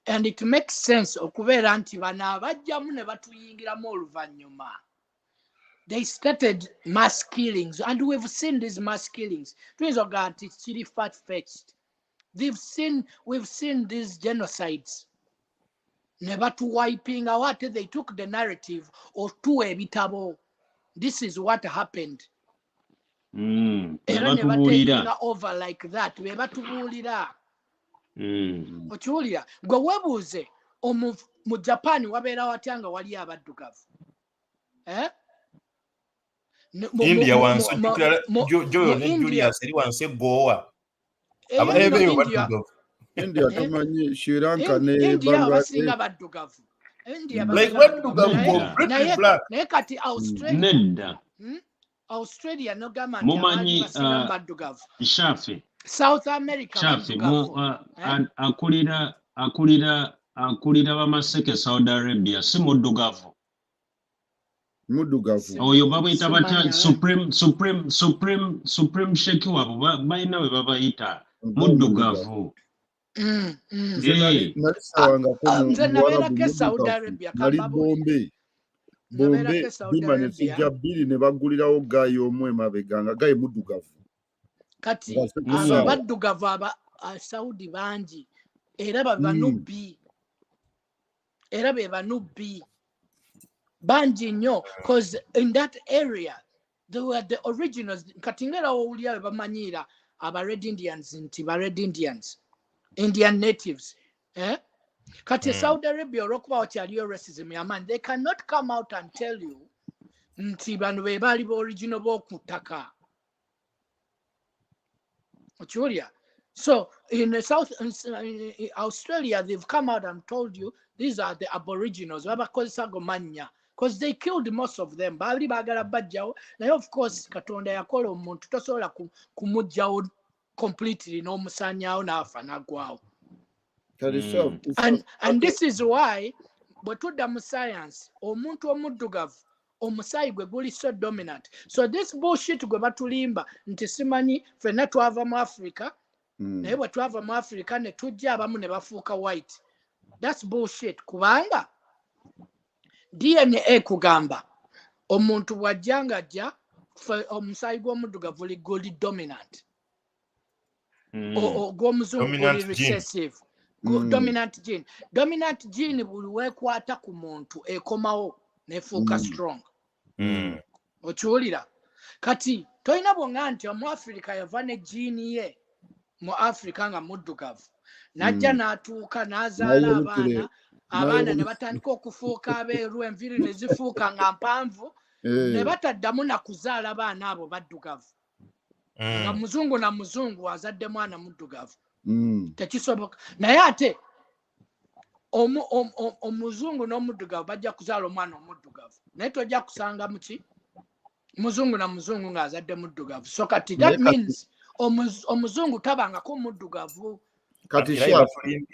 B: And it makes sense okubeera nti bano abajjamu ne batuyingiramu oluvannyuma. They started mass killings, and we've seen these mass killings. Tuyinza okugaa nti kiri far-fetched. We've seen these genocides. Never to wiping out. They took the narrative or to ebitabo. This is what happened. Era never taking over like that. Never to bulira. Ochulia. Gwe webuuze mu Japan wabeera watyanga wali abaddugavu.
A: India wansi Joyo ne Julius eri wansi Goa.
D: India tumanyi Sri Lanka ne
B: India basinga baddugavu.
A: Like baddugavu completely black.
B: Naye kati Australia no gama
C: mumanyi
B: baddugavu.
C: Shafi
B: South America
C: Shafi akulira bamaseke Saudi Arabia si muddugavu. Oyo babuyita batya supreme sheikh wabo bayina we babayita muddugavu.
D: Bombe bimane sijja bbiri ne bagulirawo gayo omwe mabega nga gaye muddugavu.
B: Kati abaddugavu aba Saudi bangi era babanubbi. Era be banubbi. Banji nnyo, because in that area they were the originals. Katingera owulira bamanyira aba Red Indians nti ba Red Indians, Indian natives. Kati Saudi Arabia olwokuba wakyaliyo racism yaman, they cannot come out and tell you nti bano be baali original b'okutaka. Okiwulira? So in Australia they've come out and told you these are the aboriginals babakozesa go mannya, because they killed most of them. Baali baagala bajjawo naye of course Katonda yakola omuntu tosobola kumugjawo completely n'omusanyaawo n'afa n'aggwawo. And this is why bwe tudda mu science omuntu omuddugavu omusaayi gwe guli so dominant. So this bullshit gwe batulimba nti simanyi ffenna twava mu Africa naye bwe twava mu Africa ne tujja abamu ne bafuuka white. That's bullshit. Kubanga DNA kugamba omuntu bw'ajja ng'ajja omusaayi gw'omuddugavu guli dominant. gw'omuzungu guli recessive. Dominant gene buli weekwata ku muntu ekomawo nefuuka strong. Okiwulira? Kati tolina bwonga nti Omuafrika yava ne gene ye mu Africa nga muddugavu. Najja n'atuuka n'azaala abaana ne batandika okufuuka abeeru, enviri ne zifuuka nga mpanvu, ne bataddamu na kuzaala baana abo baddugavu. Nga muzungu na muzungu azadde mwana muddugavu. Tekisoboka. Naye ate omuzungu n'omuddugavu bajja kuzaala omwana omuddugavu. Naye tojja kusanga muki? Muzungu na muzungu ng'azadde muddugavu. So kati that means omuzungu tabangako muddugavu.
A: Kati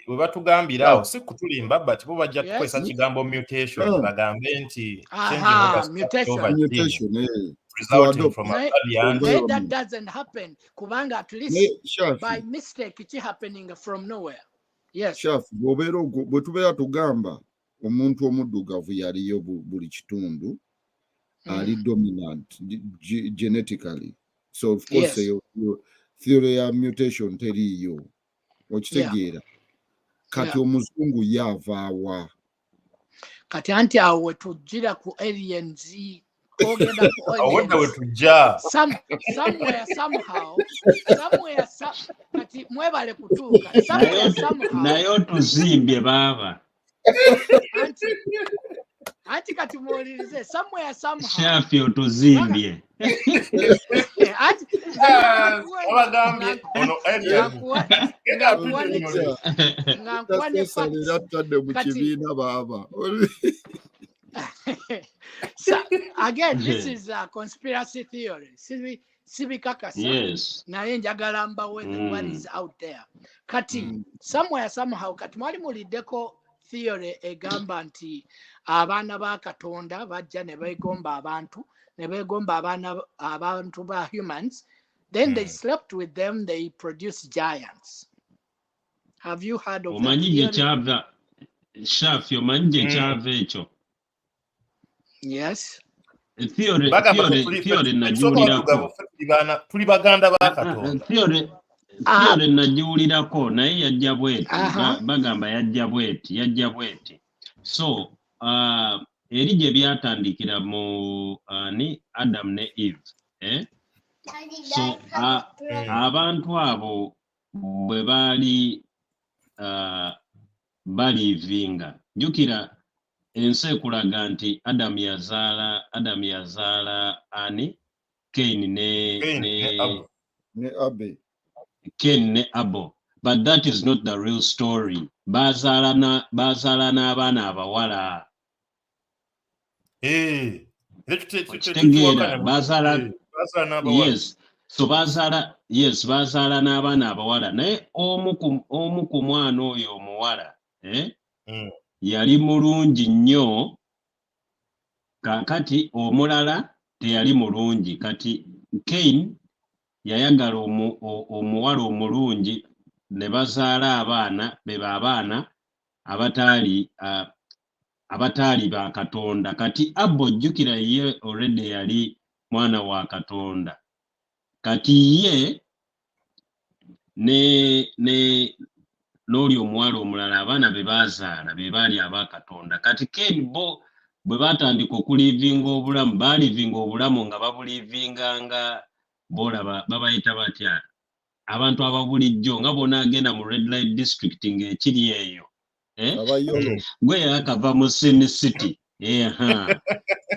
A: we batugambira awo si kutulimba but bo bajja tukozesa kigambo mutation bagambe nti
B: mutation
A: resulting from a
B: that doesn't happen kubanga at least by mistake it's happening from nowhere. Yes.
D: Chef, bwe tubeera tugamba omuntu omuddugavu yaliyo buli kitundu ali dominant genetically. So of course your theory ya mutation teriyo. Okitegeera. Kati omuzungu yavaawa.
B: Kati anti awo wetujjira ku aliens ogenda ku somewhere somehow kati mwebale kutuuka somewhere somehow
C: naye otuzimbye baaba
B: anti kati muwulirize somewhere somehow
C: shafi otuzimbye
A: abagambye ono
B: So again, this is a conspiracy theory.
C: Yes.
B: Naye njagala mbawe what is out there. Kati somewhere somehow kati mwali muliddeko theory egamba nti abaana ba Katonda bajja ne beegomba abantu abantu ba humans, then they slept with them, they produce giants. Have you heard of that?
C: Omanyi kyava shafi omanyi kyava ekyo.
B: Yes.
C: Theory nagiwulirako.
A: Tuli baganda ba Katonda.
C: Theory nagiwulirako naye yajja bweti. Bagamba yajja bweti. So, eri gye byatandikira mu ni Adam ne Eve. So, abantu abo bwe baali balivinga. Jukira ensi ekulaga nti Adam yazaala ani Cain ne Abel. But that is not the real story. Bazaala n'abaana abawala. Kitegeera bazaala yes. So bazaala n'abaana abawala. Naye omu ku mwana oyo omuwala yali mulungi nnyo, kakati omulala teyali mulungi. Kati Cain yayagala omuwala omulungi ne bazaala abaana beba abaana abataali ba Katonda. Kati Abbo jjukira ye already yali mwana wa Katonda. Kati ye n'oli omuwala omulala abaana be bazaala be baali aba Katonda. Kati Cain bo bwe batandika okulivinga obulamu baalivinga obulamu nga babulivinganga bolaba babayita batya abantu ababulijjo nga bonaagenda mu red light district ng'ekiri eyo gwe yakava mu Sin City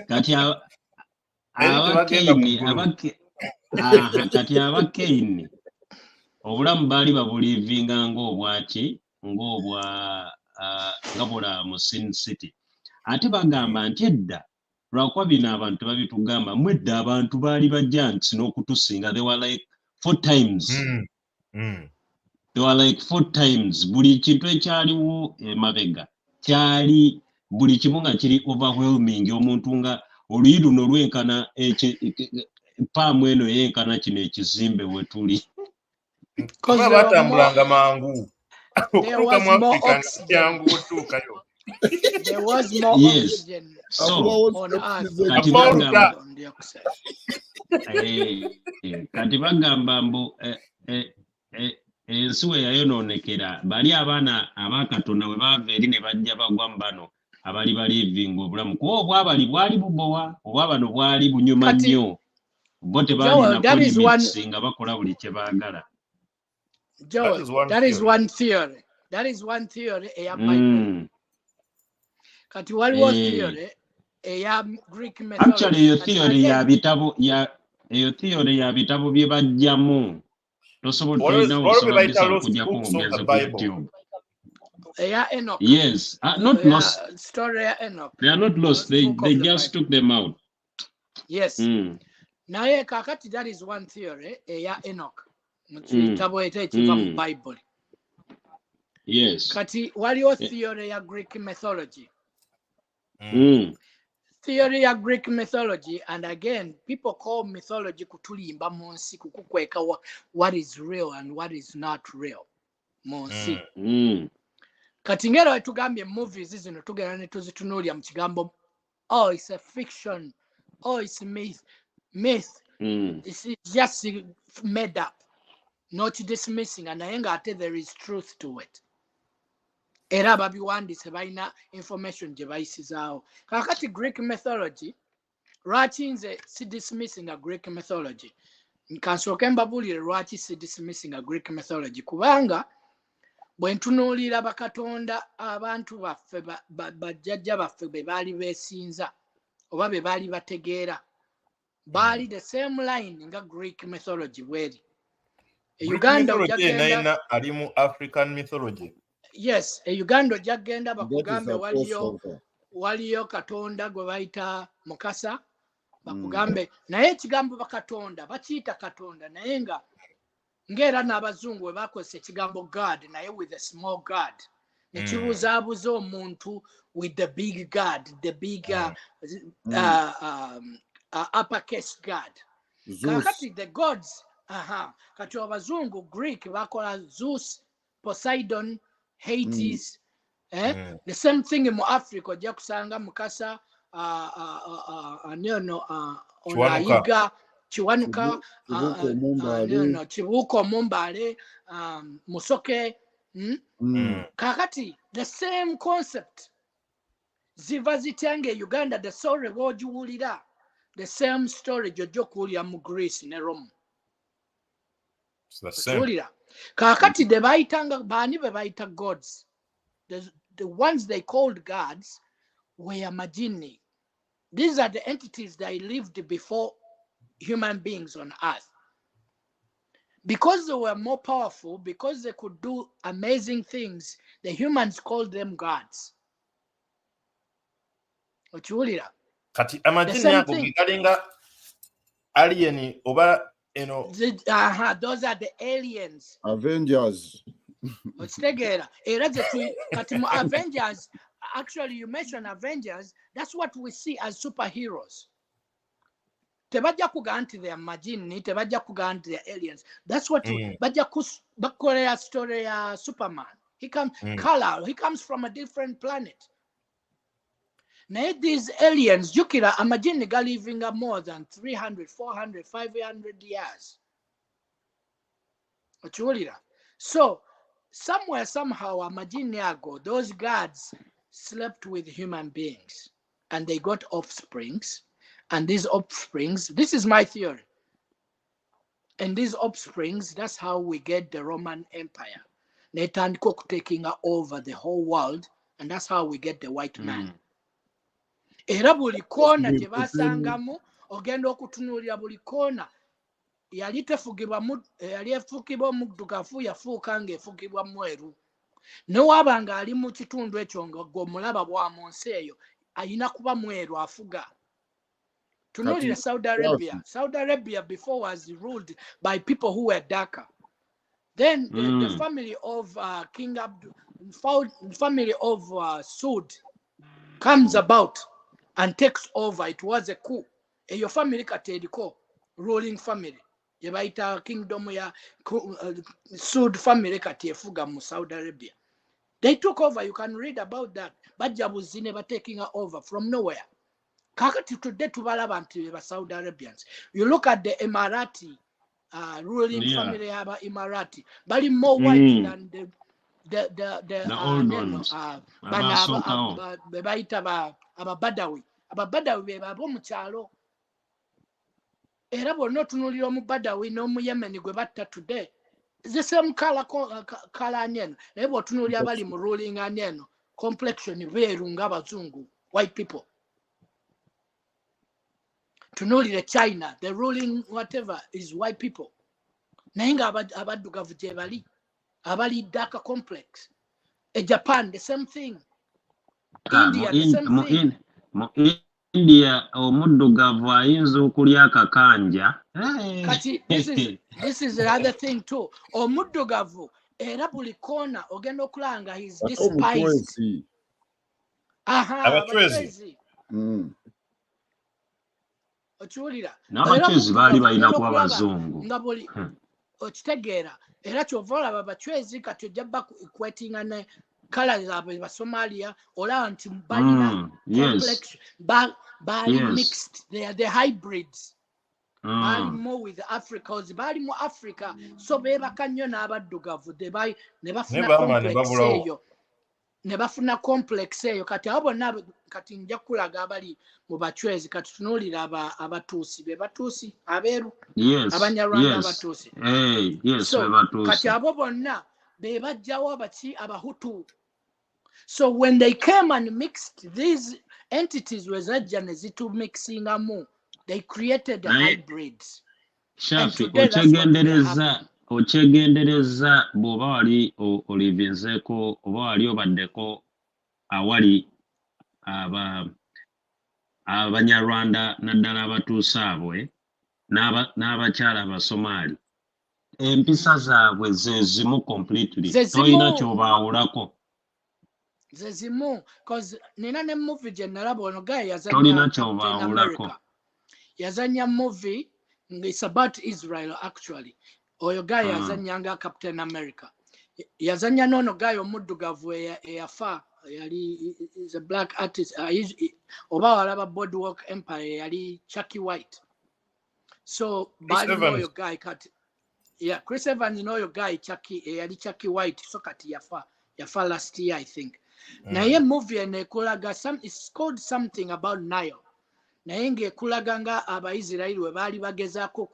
C: kati Cain obulamu baali babulivinga ng'obwaki nga bula mu Sin City. Ate bagamba nti edda lwakuba bino abantu babitugamba mwedda abantu baali bajjansi n'okutusinga. They were like 4 times. They were like 4 times. Buli kintu ekyaliwo emabega kyali buli kimu nga kiri overwhelming. Omuntu nga oluyi luno lwenkana paamu eno yenkana kino ekizimbe we tuli.
A: Kuba batambulanga mangu okutuuka mu Africa kyangu otuukayo.
B: There was more oxygen on Earth.
C: Kati bagamba mbu ensi we yayonoonekera bali abaana abakatonda we baava eri ne bajja bagwa mu bano abali balivinga obulamu kuba obwabali bwali bubowa obwabano bwali bunyuma nnyo bo tebaalinako limits nga bakola buli kye baagala.
B: That is one theory. That is one theory eya Bible. Kati waliwo theory eya Greek mythology.
C: Actually eyo theory ya bitabo bye bajjamu tosobola tulina okusoma bisa okujjako omugenzi ku YouTube.
B: Enoch.
C: Yes, not lost.
B: Story Enoch.
C: They are not lost. They just took them out.
B: Yes. Naye kakati that is one theory eya Enoch. Mukitabo ekiva mu Bible.
C: Yes.
B: Kati waliwo theory ya Greek mythology. Theory ya Greek mythology, and again people call mythology kutulimba munsi kukukweka what is real and what is not real munsi. Kati ngero tugambye movies zino tugenda ne tuzitunuulya mu kigambo it's a fiction, it's myth. It's just made up, not dismissing, and naye ng'ate there is truth to it. Era babiwandiise balina information gye bayisizaawo. Kakati Greek mythology, lwaki nze si dismissing a Greek mythology? Kansooke mbabuulire lwaki si dismissing a Greek mythology. Kubanga bwe ntunuulira bakatonda abantu baffe bajjajja baffe be baali beesinza oba be baali bategeera baali the same line nga Greek mythology bweri.
A: Uganda ojagenda ali mu African mythology.
B: Yes, Uganda ojagenda bakugambe waliyo katonda gwe bayita Mukasa bakugambe naye ekigambo bakatonda bakiyita katonda naye ng'era n'abazungu we bakozesa ekigambo God naye with a small god ne kibuzaabuza omuntu with the big God, the big uppercase God. Kakati the gods kati abazungu Greek bakola Zeus, Poseidon, Hades. The same thing in Africa ojja kusanga Mukasa Olayiga Kiwanuka Kibuuka Omumbaale Musoke. Kakati the same concept ziva zityange Uganda the story wogiwulira the same story gyojja okuwulira mu Greece ne Rome. Kakati de baitanga bani be baita gods. The ones they called gods were majini. These are the entities that lived before human beings on earth. Because they were more powerful, because they could do amazing things, the humans called them gods. Ochiwulira.
A: Kati amajini ago gigalinga alien oba
B: those are the aliens.
D: Avengers.
B: Avengers, actually you mentioned Avengers, that's what we see as superheroes. Tebajja kuga nti they are majini, tebajja kuga nti they are aliens. That's what bajja bakolera story ya Superman. He comes he comes from a different planet. Now these aliens, jukira amajini ga living more than 300, 400, 500 years. Ochiwulira. So somewhere, somehow, amajini ago, those gods slept with human beings and they got offsprings. And these offsprings, this is my theory. And these offsprings, that's how we get the Roman Empire. Nathan Cook taking over the whole world, and that's how we get the white man. Era buli kona gye basangamu ogenda okutunuulira buli kona yali efugibwa omuddugavu yafuuka ng'efugibwa mweru. Newaba ng'ali mu kitundu ekyo ng'omulaba bwa mu nsi eyo ayina kuba mweru afuga. Tunuulira Saudi Arabia. Saudi Arabia before was ruled by people who were darker. Then the family of King Abdul, family of Saud comes about and takes over. It was a coup. Your family kateriko ruling family. Yebaita kingdom ya Saud family katefuga mu Saudi Arabia. They took over. You can read about that. Bajabuzi never taking her over from nowhere. Kakati today to Saudi Arabians. You look at the Emirati ruling family aba Emirati bali more white than the
C: old ones
B: bebaita ababadawi bebo mu kyalo era bonna otunulira omubadawi n'omuyemeni gwe batta today the same color anieno naye bw'otunulira abali mu ruling anieno complexion beeru ng'abazungu white people tunulire China the ruling whatever is white people naye nga abaddugavu gye bali abali darker complex Japan the same thing India the same thing
C: India omuddugavu ayinza okulya akakanja
B: kati this is the other thing too omuddugavu era buli kona ogenda okulanga he's despised abachwezi okiwulira
C: n'abachwezi baali balina kuba bazungu
B: nga buli okitegeera era kyova olaba abachwezi kati ojja bakwetinga ne kala zaabwe Basomalia olaba nti balina complex bali mixed they are the hybrids bali more with Africa bali mu Africa so beebaka nnyo n'abaddugavu ne bafuna complex eyo kati abo bonna kati nja kulaga abali mu bachwezi kati tunuulira abatuusi be batuusi abeeru abanyarwanda abatuusi kati abo bonna be bajjawo abahutu so when they came and mixed these entities wezajja ne zitu mixingamu they created the hybrids
C: shafi okyegendereza bw'oba wali olivinzeeko oba wali obaddeko awali abanyarwanda naddala abatuusa abwe n'abakyala abasomaali empisa zaabwe zezimu completely tolina kyobaawulako
B: zezimu cause nina ne movie gye nalaba ono guy
C: tolina kyobaawulako
B: yazanya movie it's about Israel actually oyo guy yazanyanga Captain America yazanya nono guy omuddugavu eyafa yali is a black artist oba walaba Boardwalk Empire yali Chucky White so bali oyo guy kati Chris Evans n'oyo guy yali Chucky White so kati yafa last year I think naye movie enekulaga it's called something about Nile naye ng'ekulaga nga Abaisiraeli we baali bagezaako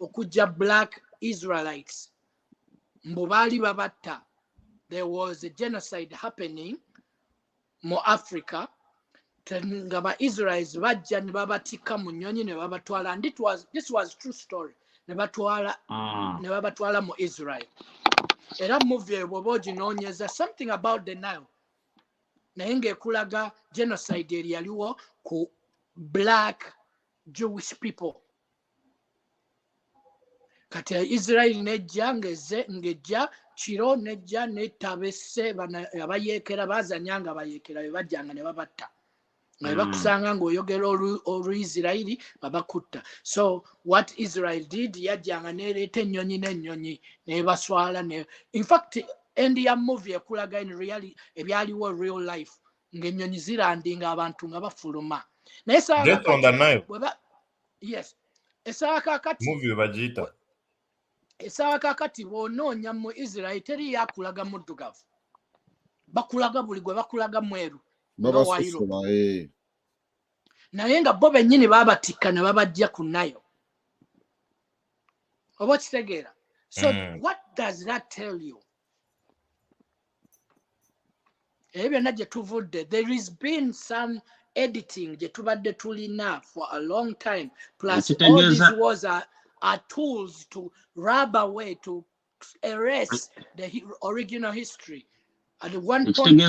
B: okujja black Israelites mbu baali babatta there was a genocide happening mu Africa nga Ba-Israelites bajja ne babatikka mu nnyonyi ne babatwala and this was true story ne babatwala mu Israel era movie eyo bw'oba oginoonyeza something about the Nile naye ng'ekulaga genocide eri yaliwo ku black Jewish people kati Israel nejja ngejja kiro nejja netabesse abayeekera bazanyanga abayeekera bebajjanga ne babatta nga bakusanga ng'oyogera Olu-Israeli babakutta so what Israel did yajjanga nereeta ennyonyi n'ennyonyi nebaswala in fact endi ya movie ekulaga in reality ebyaliwo real life ng'ennyonyi zirandinga abantu nga bafuluma naye yes esaawa kakati
A: movie bagiyita
B: esaawa kakati bw'onoonya mu Israel teri yakulaga muddugavu bakulaga buli gwe bakulaga mweru naye nga bo bennyini babatikka ne babajja ku nayo oba okitegeera so what does that tell you ebyo byonna gye tuvudde there is been some editing gye tubadde tulina for a long time plus all these wars are tools to rub away to erase the original history at one point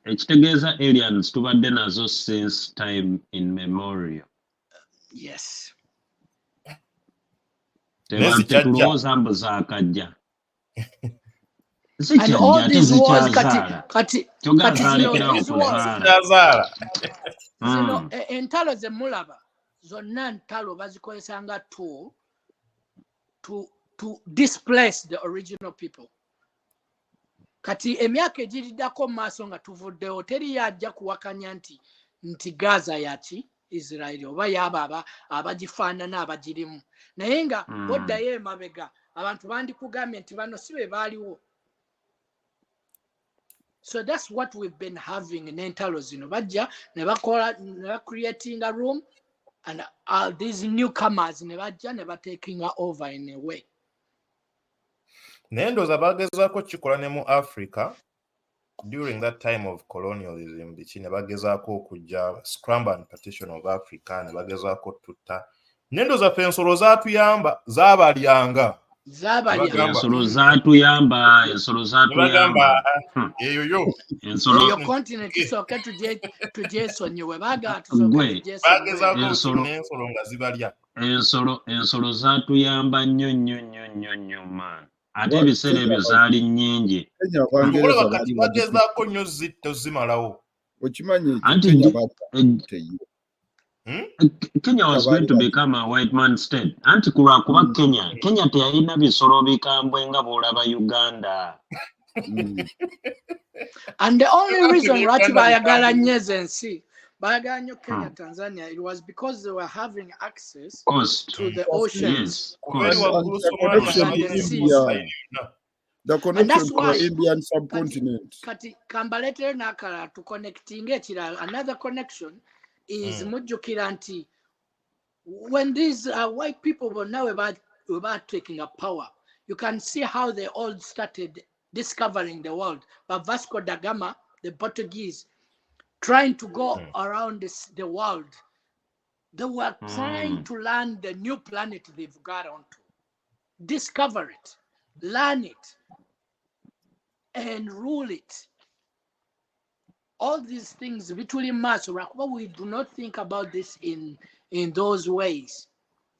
C: ekitegeeza aliens tubadde nazo since time immemorial
B: yes
C: tetulowooza mbu zaakajja
B: and all these wars kati zino entalo ze mulaba zonna ntalo bazikozesanga to displace the original people kati emyaka egiriddako mu maaso nga tuvuddewo teri yajja kuwakanya nti Gaza yaki Israel oba yaba abagifaanana abagirimu naye nga boddayo emabega abantu bandikugambye nti bano si be baaliwo. So that's what we've been having in entalo zino bajja ne bakola ne creating a room and these newcomers ne bajja ne taking over in a way.
A: Nendoza bagezaako kikola ne mu Africa during that time of colonialism biki ne bagezaako okujja scramble and partition of Africa ne bagezaako tutta. Nendoza fe ensolo zaatuyamba zaabalyanga.
C: Ensolo zaatuyamba
A: eyo
B: continent isooke tugyesonyiwe
A: bagezaako n'ensolo nga zibalya.
C: Ensolo zaatuyamba nnyo man. Ate ebiseera ebyo zaali nnyingi.
A: Kati bagezaako nnyo zimalawo.
D: Okimanyi
C: Kenya was going to become a white man state. Anti kuba Kenya teyalina bisolo bikambwe nga bw'olaba Uganda.
B: And the only reason lwaki bayagala nnyo ezensi bayagala nnyo Kenya Tanzania, it was because they were having access to the oceans.
D: The connection to the Indian subcontinent.
B: Kati kambaletere nakala to connecting another connection is mujjukira nti when these white people were now about taking up power, you can see how they all started discovering the world. But Vasco da Gama, the Portuguese, trying to go around the world, they were trying to learn the new planet they've got onto, discover it, learn it, and rule it. All these things between much, we do not think about this in those ways.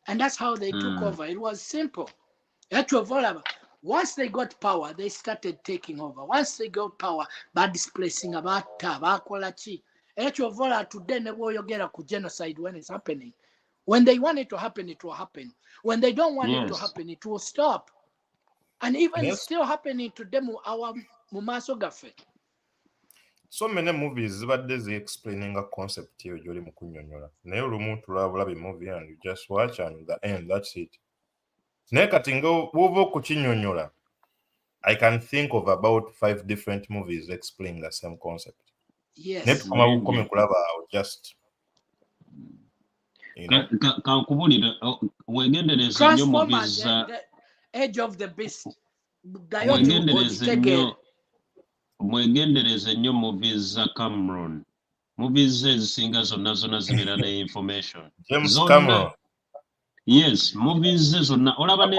B: And that's how they took over. It was simple. Once they got power, they started taking over. Once they got power, by displacing about Tabakolachi. Today, never genocide when it's happening. When they want it to happen, it will happen. When they don't want it to happen, it will stop. And even it's still happening to them, our Mumaso Gafe.
A: So many movies zibadde explaining a concept here gy'oli mu kunnyonnyola. Naye olumu tulaba movie and you just watch and the end, that's it. Naye kati nga wova okukinnyonnyola, I can think of about 5 different movies explaining the same concept.
B: Yes.
A: Naye tukoma bukomi kulaba just
C: kankubulira wegendereza nnyo movies
B: the Age of the Beast.
C: Mwegendereze nnyo movies za Cameron. Movies ezisinga zonna zibeera ne information.
A: James Cameron.
C: Yes, movies zonna olaba ne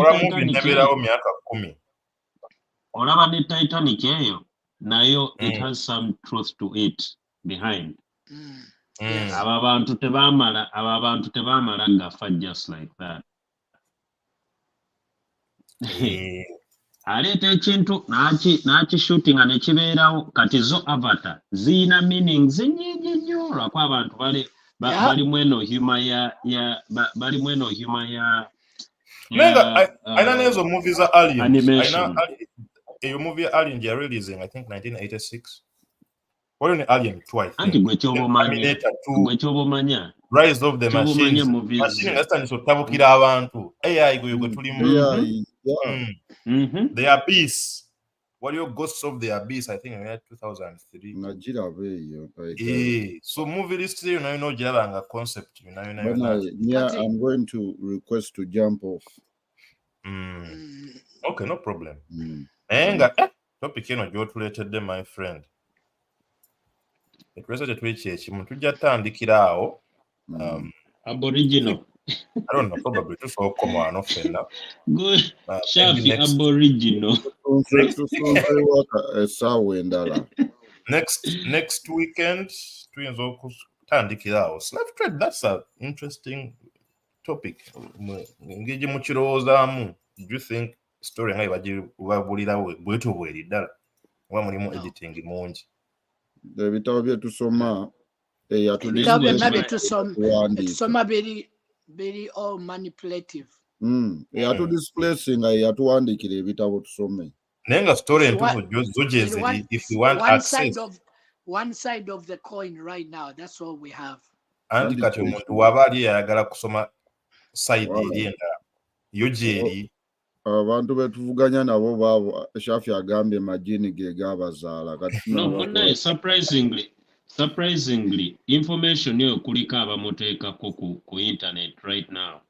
C: Titanic eyo nayo it has some truth to it behind. Aba abantu tebaamala gafa just like that. Aleeta ekintu n'akishootinga ne kibeerawo kati zo Avatar ziyina meanings nnyingi nnyo lwako abantu balimu eno humor ya
A: nenga aina nezo movies za aliens
C: animation.
A: Eyo movie ya Alien they are releasing I think 1986. What is Alien 2?
C: Anti gwe ky'obomanya
A: Rise of the Machines. Machine ngasta nisotabukira abantu. AI gwe tulimu. The Abyss. What are your Ghosts of the Abyss? I think in 2003. So movie list you know jirabanga concept you know.
D: I'm going to request to jump off.
A: Okay, no problem. Enga topic eno gy'otuleetedde my friend. Etwese tetweki ekimu tujja tandikira awo.
C: Aboriginal.
A: I don't know, probably too so common of fella.
C: Good. Shafi Aboriginal.
A: Next weekend, slave trade, that's an interesting topic. Do you think story nga ibagirira bwetu bweri ddala oba mulimu editing mungi?
D: Ebitabo bye tusoma
B: tusoma very all manipulative.
D: Displacing yatuwandikira ebitabo tusome.
A: Nenga story entufu zogezeri if you want access.
B: One side of the coin right now, that's all we have.
A: anti kati omuntu waba ali ayagala kusoma side eri endala yo gyeri
D: abantu betuvuganya nabo baabo Shafi agambye majini ge gabazaala kati
C: no munaye surprisingly information yo kuliko abamuteekako ku internet right now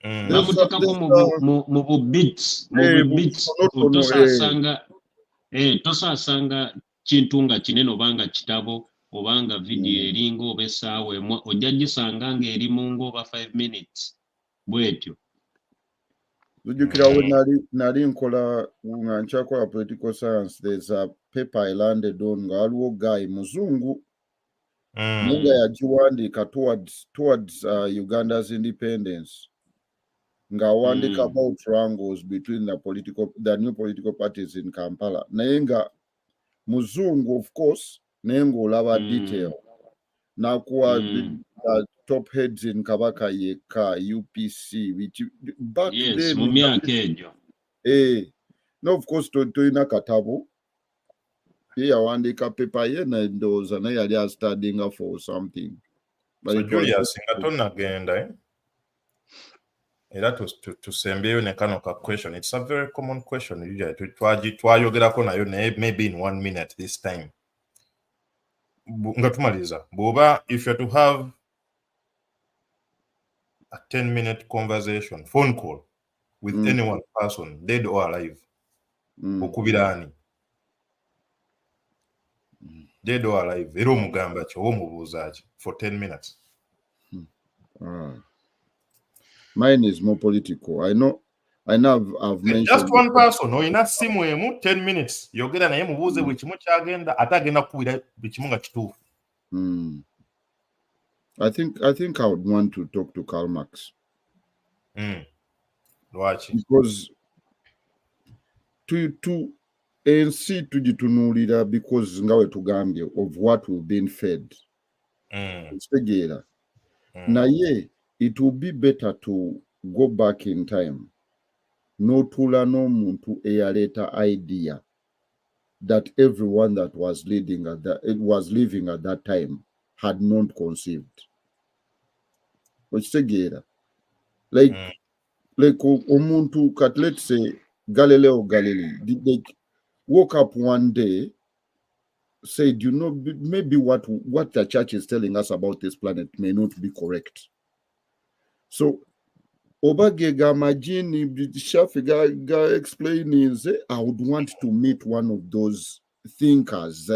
C: bamuteekako mu bits tosasanga kintu nga kinene obanga kitabo obanga video eringa oba essaawa emu ojja gisanga ng'eri mu ngo oba 5 minutes bwetyo.
D: Lujukira nali nkola nga nkyakola political science, there's a paper I landed on nga waliwo guy muzungu nga yagiwandiika towards Uganda's independence nga awandiika about wrangles between the new political parties in Kampala naye nga muzungu of course naye ng'olaba detail nakuwa the top heads in Kabaka yeka UPC which back then
C: mu myaka egyo
D: no of course toyina katabo ye yawandiika paper ye ndowooza naye yali studying for something
A: so Julius nga tonnagenda era tusembyeyo ne kano ka question. It's a very common question twayogerako nayo naye maybe in 1 minute this time nga tumaliza bw'oba if you're to have a 10-minute conversation phone call with any one person dead or alive okubirani dead or alive era omugamba ki oba omubuuza ki for 10 minutes.
D: Mine is more political. I know I've mentioned
A: just one person oyina simu emu 10 minutes yogera naye mubuuze buli kimu kyagenda ate agenda kukubira buli kimu nga kituufu.
D: I think I would want to talk to Karl Marx. Because to ensi tugitunulira because ngawe tugambye of what we've been fed. Naye it will be better to go back in time. Notula n'omuntu eyaleeta idea that everyone that was living at that time had not conceived. Like omuntu, let's say Galileo Galilei, they woke up one day, said, you know, maybe what the church is telling us about this planet may not be correct. So Obade Gamajini Shafi explaining, I would want to meet one of those thinkers,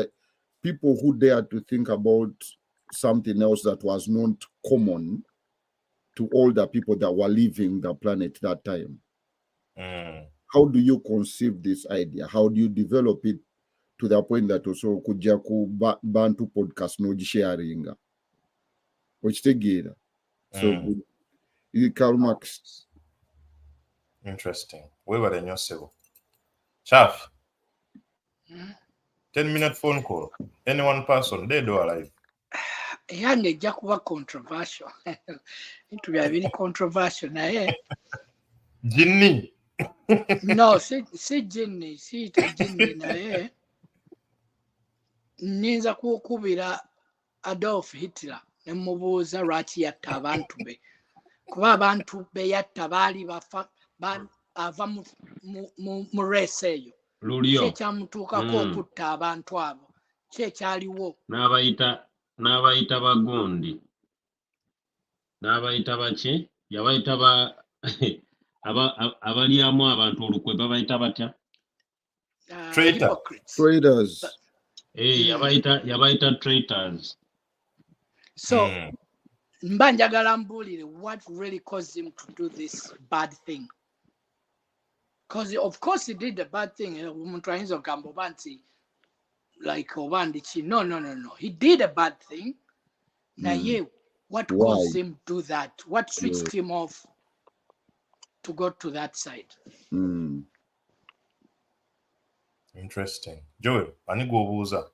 D: people who dare to think about something else that was not common to all the people that were living the planet that time. How do you conceive this idea? How do you develop it to the point that also kujaku bantu podcast no sharing? Which together. So Karl Marx.
A: Interesting. Where were the yourself? Chaf. 10-minute phone call. Any one person, dead or alive.
B: Yange jakuba controversial. It will be very controversial.
A: Jinni.
B: No, si Jinni, si Jinni naye. Ninza kukubira Adolf Hitler ne mubuuza lwaki yatta abantu be. Kuba abantu be yatta baali bafa ava mu race eyo.
C: Lulyo.
B: Kyamutuukako okutta abantu abo. Kyaliwo.
C: N'abayita bagundi. N'abayita baki? Yabayita abalyamu abantu olukwe babayita batya?
D: Traitors.
C: Yabayita traitors.
B: So, mba njagala mbuulire what really caused him to do this bad thing. Because of course he did a bad thing. Omuntu ayinza okugamba oba nti like Obande. No. He did a bad thing. Naye, what caused him to do that? What switched him off to go to that side?
A: Interesting. Joel, ani gwobuuza?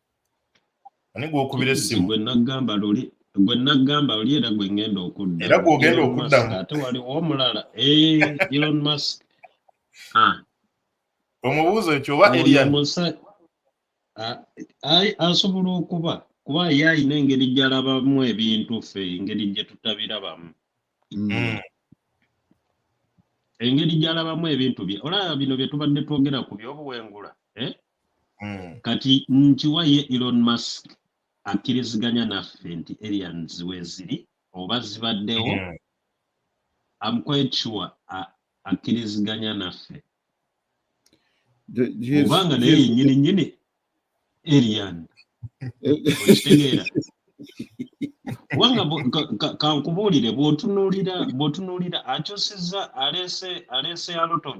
A: Ani gwokubira essimu?
C: Gwe nagamba oli era gwe ngenda okudda.
A: Era gwogenda okuddamu.
C: Ate waliwo omulala. Elon Musk.
A: Omubuuzo ekyo oba Elian?
C: Asobola okuba kuba ye alina engeri gy'alabamu ebintu ffe engeri gye tutabirabamu. Engeri gy'alabamu ebintu bye olaba bino bye tubadde twogera ku by'obuwengula kati nkiwa ye Elon Musk akkiriziganya naffe nti aliens weziri oba zibaddewo. I'm quite sure akkiriziganya naffe obanga naye yennyini alien okitegeera. Wanga kankubuulire bw'otunuulira akyusizza aleese a lot of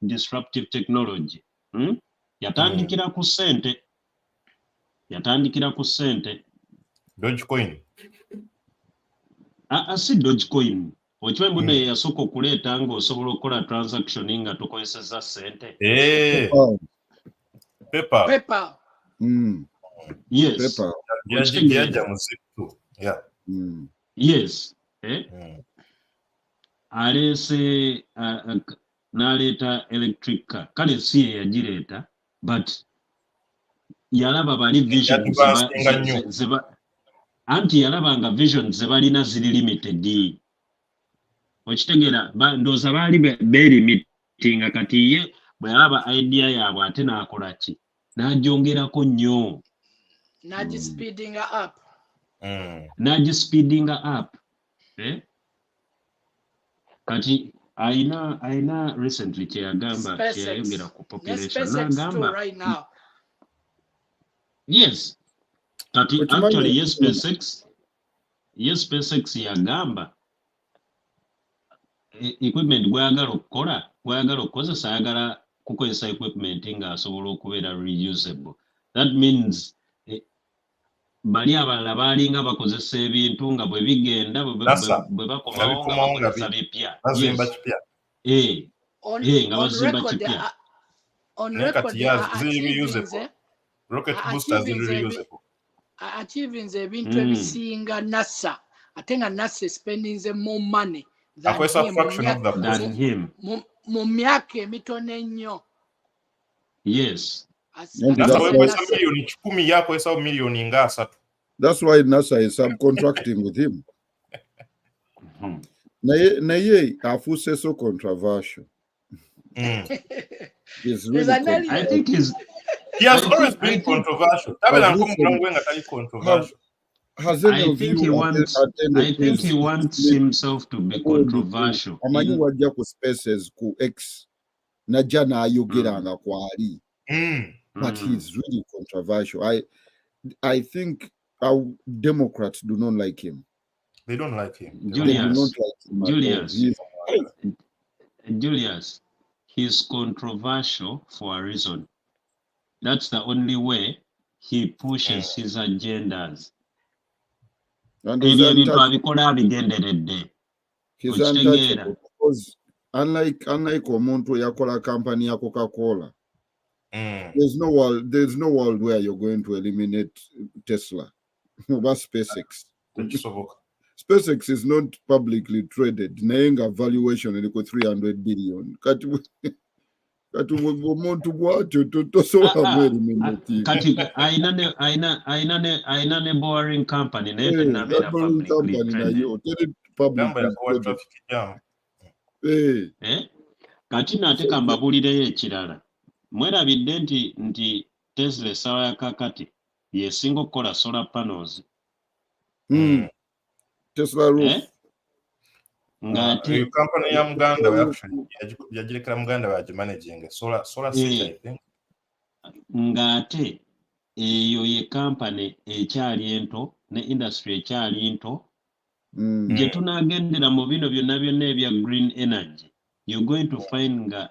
C: disruptive technology. Yatandikira ku ssente.
A: Dogecoin.
C: Si Dogecoin. Okimanyi muno ye yasooka okuleeta ng'osobola okukola transaction nga tukozesezza ssente.
A: PayPal.
C: Yes.
A: Yajja mu zippo.
C: Yes. Aleese n'aleeta electric car. Kale si ye yagireeta but yalaba bali vision anti yalaba nga vision ze balina ziri limited. Okitegeera ndowooza baali beerimitinga kati ye bwe yalaba idea yaabwe ate n'akola ki n'agyongerako nnyo n'agispeedinga up. Kati ayina recently kyeyagamba kyeyayogera ku population n'agamba yes kati actually yes SpaceX yagamba equipment gwayagala okukozesa ayagala kukozesa equipment ng'asobola okubeera reusable. That means bali abalala baalinga bakozesa ebintu nga bwe bigenda bwe bakomawo nga bakozesa bipya nga bazimba kipya.
B: Achieving ebintu ebisinga NASA ate nga NASA spending more money than
C: him
B: mu myaka emitono ennyo.
C: Yes.
A: That's
D: why NASA is subcontracting with him. Naye afuuse so controversial.
A: Really I think he has always been controversial.
C: I think he wants himself to be controversial.
D: Amanyi wajja ku spaces ku X najja n'ayogeranga kwali. But he's really controversial. I think our Democrats do not like him.
A: They don't like him.
C: Julius, he's controversial for a reason. That's the only way he pushes his agendas.
D: He's untouchable because unlike omuntu yakola company ya Coca-Cola, there's no world where you're going to eliminate Tesla. About SpaceX. SpaceX is not publicly traded. Nayenga valuation is 300 billion.
C: aina ne boring company kati nate kambabulireyo ekirala mwerabidde nti Tesla essaawa ya kakati yesinga okukola solar panels.
D: Tesla roof.
A: Ngate company ya Muganda yagirekera Muganda bagimanaging solar city I think.
C: Ngate eyo ye company ekyali ento ne industry ekyali nto gye tunagendera mu bino byonna ebya green energy. You're going to find nga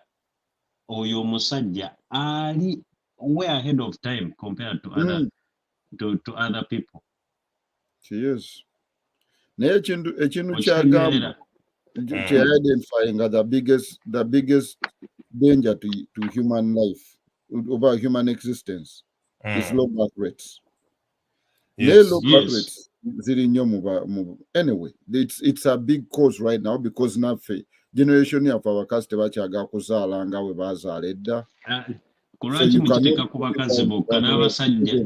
C: oyo omusajja ali way ahead of time compared to other people.
D: Yes. Naye ekintu kyagamba identifying the biggest danger to human life, over human existence, is low birth rates. Yes. Low birth rates. Anyway, it's a big cause right now because nafe generation of our customers kyaga kuzaala nga we bazaala edda.
C: kulwaki mukiteeka ku bakazi bokka n'abasajja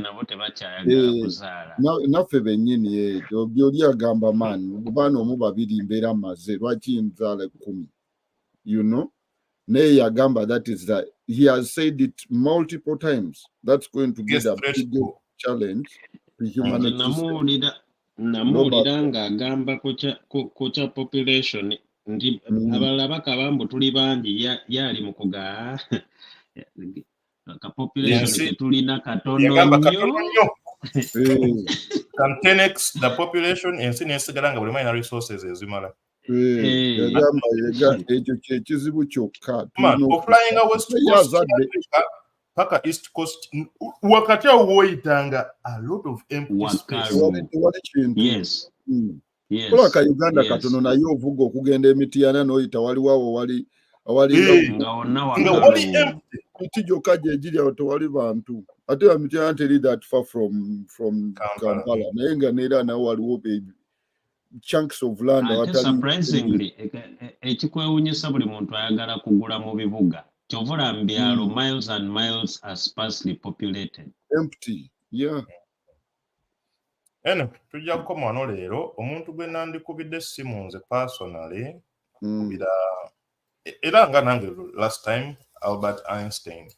C: nabo tebakyayagala kuzaala
D: naffe bennyini ekyo byoli agamba maani baana omu babiri mbeera maze lwaki nzaala 10 you know naye yagamba that is that he has said it multiple times that's going to be the big challenge to human existence.
C: Namuwulira ng'agamba ku kya population nti abalala bakabambu tuli bangi yali mu kugaa ka population ketulina katono nnyo.
A: Can 10x the population ensi nesigala nga buli mwalina resources ezimala.
D: Ekyo kyekizibu kyokka
A: oflyinga west coast paka east coast wakati awo woyitanga a lot of empty space.
C: Yes.
D: Kola ka Uganda katono naye ovuga okugenda Emitiana n'oyita waliwo wali
C: nga wali
D: empty gyokka gyegiri awo tewali bantu ate Emitiana teri that far from Kampala naye nga neera nawo waliwo chunks of land
C: surprisingly ekikwewunyisa buli muntu ayagala kugula mu bibuga kyovula mu byalo miles and miles are sparsely populated
D: empty.
A: Eno tujja kukoma wano leero omuntu gwe nandikubidde essimu nze personally era nga nange last time Albert Einstein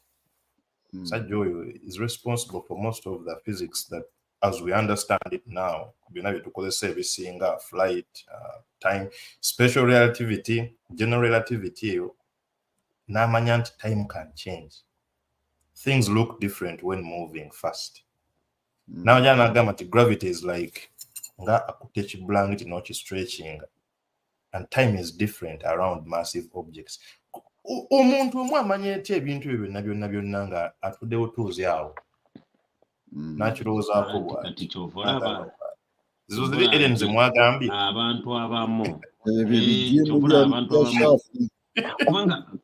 A: sajja oyo is responsible for most of the physics that as we understand it now byonna byetukozesa ebisinga flight time special relativity general relativity eyo n'amanya nti time can change things look different when moving fast. Now jana nagamba nti gravity is like nga akutte ekibulangiti n'okistretching and time is different around massive objects. Omuntu omwe amanya etya ebintu ebyo byonna nga atuddewo tuuzi awo nakirowoozaako bwati zizo ziri Ellen ze mwagambye
C: abantu abamu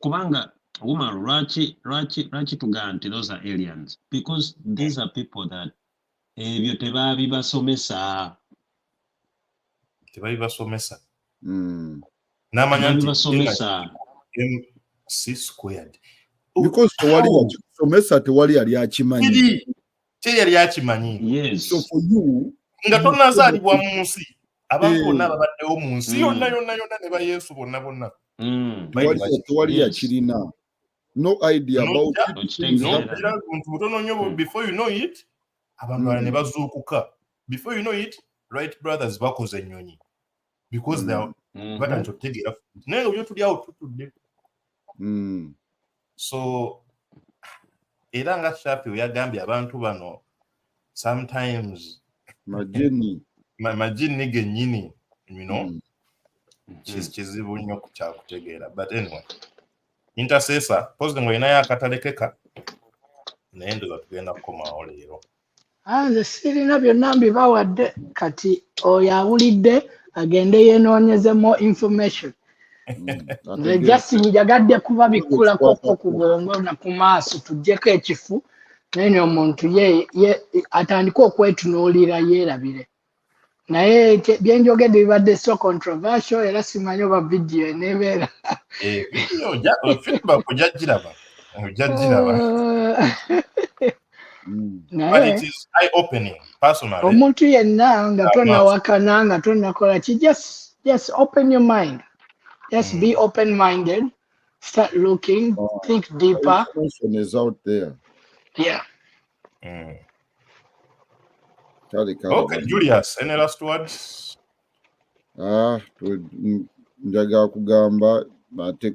C: kubanga woman lwaki tugamba nti those are aliens because these are people that ebyo tebabibasomesa
A: n'amanya nti MC squared
D: because tewali yakikusomesa tewali yali akimanyi
A: yali akimanyi.
C: Yes.
D: So for you
A: nga tonnazaalibwa mu nsi abantu bonna ababaddewo mu nsi yonna ne ba Yesu bonna
D: tewali yakirina no idea about it.
A: Butono nnyo before you know it abantu bala ne bazuukuka before you know it Wright brothers bakoze ennyonyi because they are batangira okutegeera naye nga byo tuli awo tutudde. So era nga Shafi yagambye abantu bano sometimes majini gennyini you know kizibu nnyo kyakutegeera but anyway intercessor posing ng'olinayo akatalekeka naye ndoza tugenda kukomawo leero.
B: Nze sirina byonna mbibawadde kati oyo awulidde agende yeenoonyezemu information. Nze just njagadde kuba bikkulako ku bwongo na ku maaso tuggyeko ekifu naye omuntu ye atandika okwetunuulira yeerabire naye byenjogedde bibadde so controversial era simanyi oba vidiyo eneebeera
A: feedback ojagiraba but it is eye opening personally.
B: Omuntu yenna nga tonnawakana nga tonnakola ki just open your mind. Just be open-minded, start looking, think deeper.
D: Information is out there.
B: Yeah.
A: Okay, Julius, any last words?
D: Njaga kugamba ate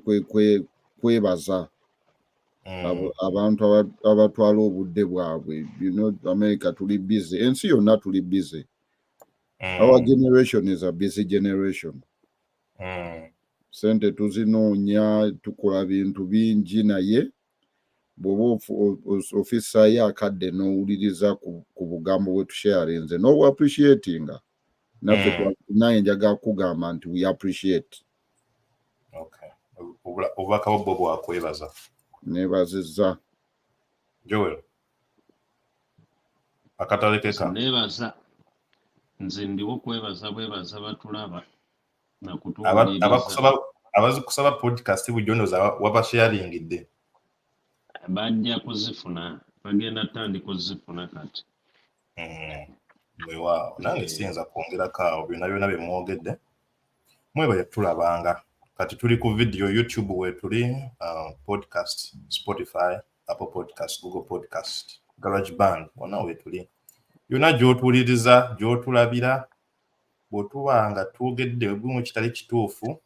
D: kwebaza abantu abatwala obudde bwabwe. You know, America tuli busy. Ensi yonna tuli busy. Our generation is a busy generation. Sente tuzinoonya tukola bintu bingi naye bw'oba ofisaayo akadde n'owuliriza ku bugambo bwe tusharinze n'obwa appreciatinga naffe naye njagala kugamba nti we appreciate.
A: Okay. Obubaka bwo bwakwebaza.
D: Neebazizza.
A: Joel. Akatalekeka.
C: Neebaza. Nze ndiwo kwebaza batulaba.
A: Abakusaba podcast bujondoza waba sharingidde
C: bajja kuzifuna bagenda tandika kuzifuna kati
A: Wow, nange siyinza kwongerako awo byonna bye mwogedde mwebale tulabanga kati tuli ku video YouTube wetuli podcast Spotify Apple Podcast Google Podcast GarageBand wonna wetuli yonna gy'otuwuliriza gy'otulabira bw'otuba nga twogedde ebimu kitali kituufu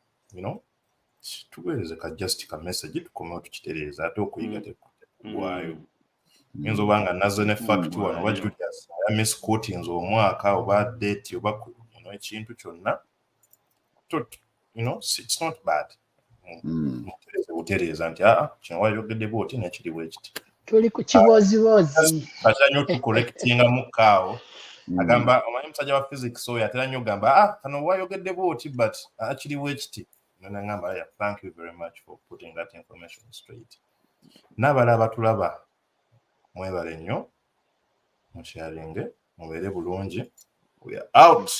A: tuweereze ka just ka message tukomewo tukitereeza ate okuyiga tekugwayo yinza oba nga nazo ne fact wano oba Julius misquotinze omwaka oba date oba ekintu kyonna it's not bad butereeza nti kino wayogedde bwoti nekiri bwekiti
B: tuli ku kibozibozi
A: atera tucorrectinga mukaawo agamba omanyi musajja wa physics oyo atera nnyo ogamba kano wayogedde bwoti but kiri bwekiti nangamba thank you very much for putting that information straight n'abala abatulaba mwebale nnyo musharinge mubeere bulungi we are out.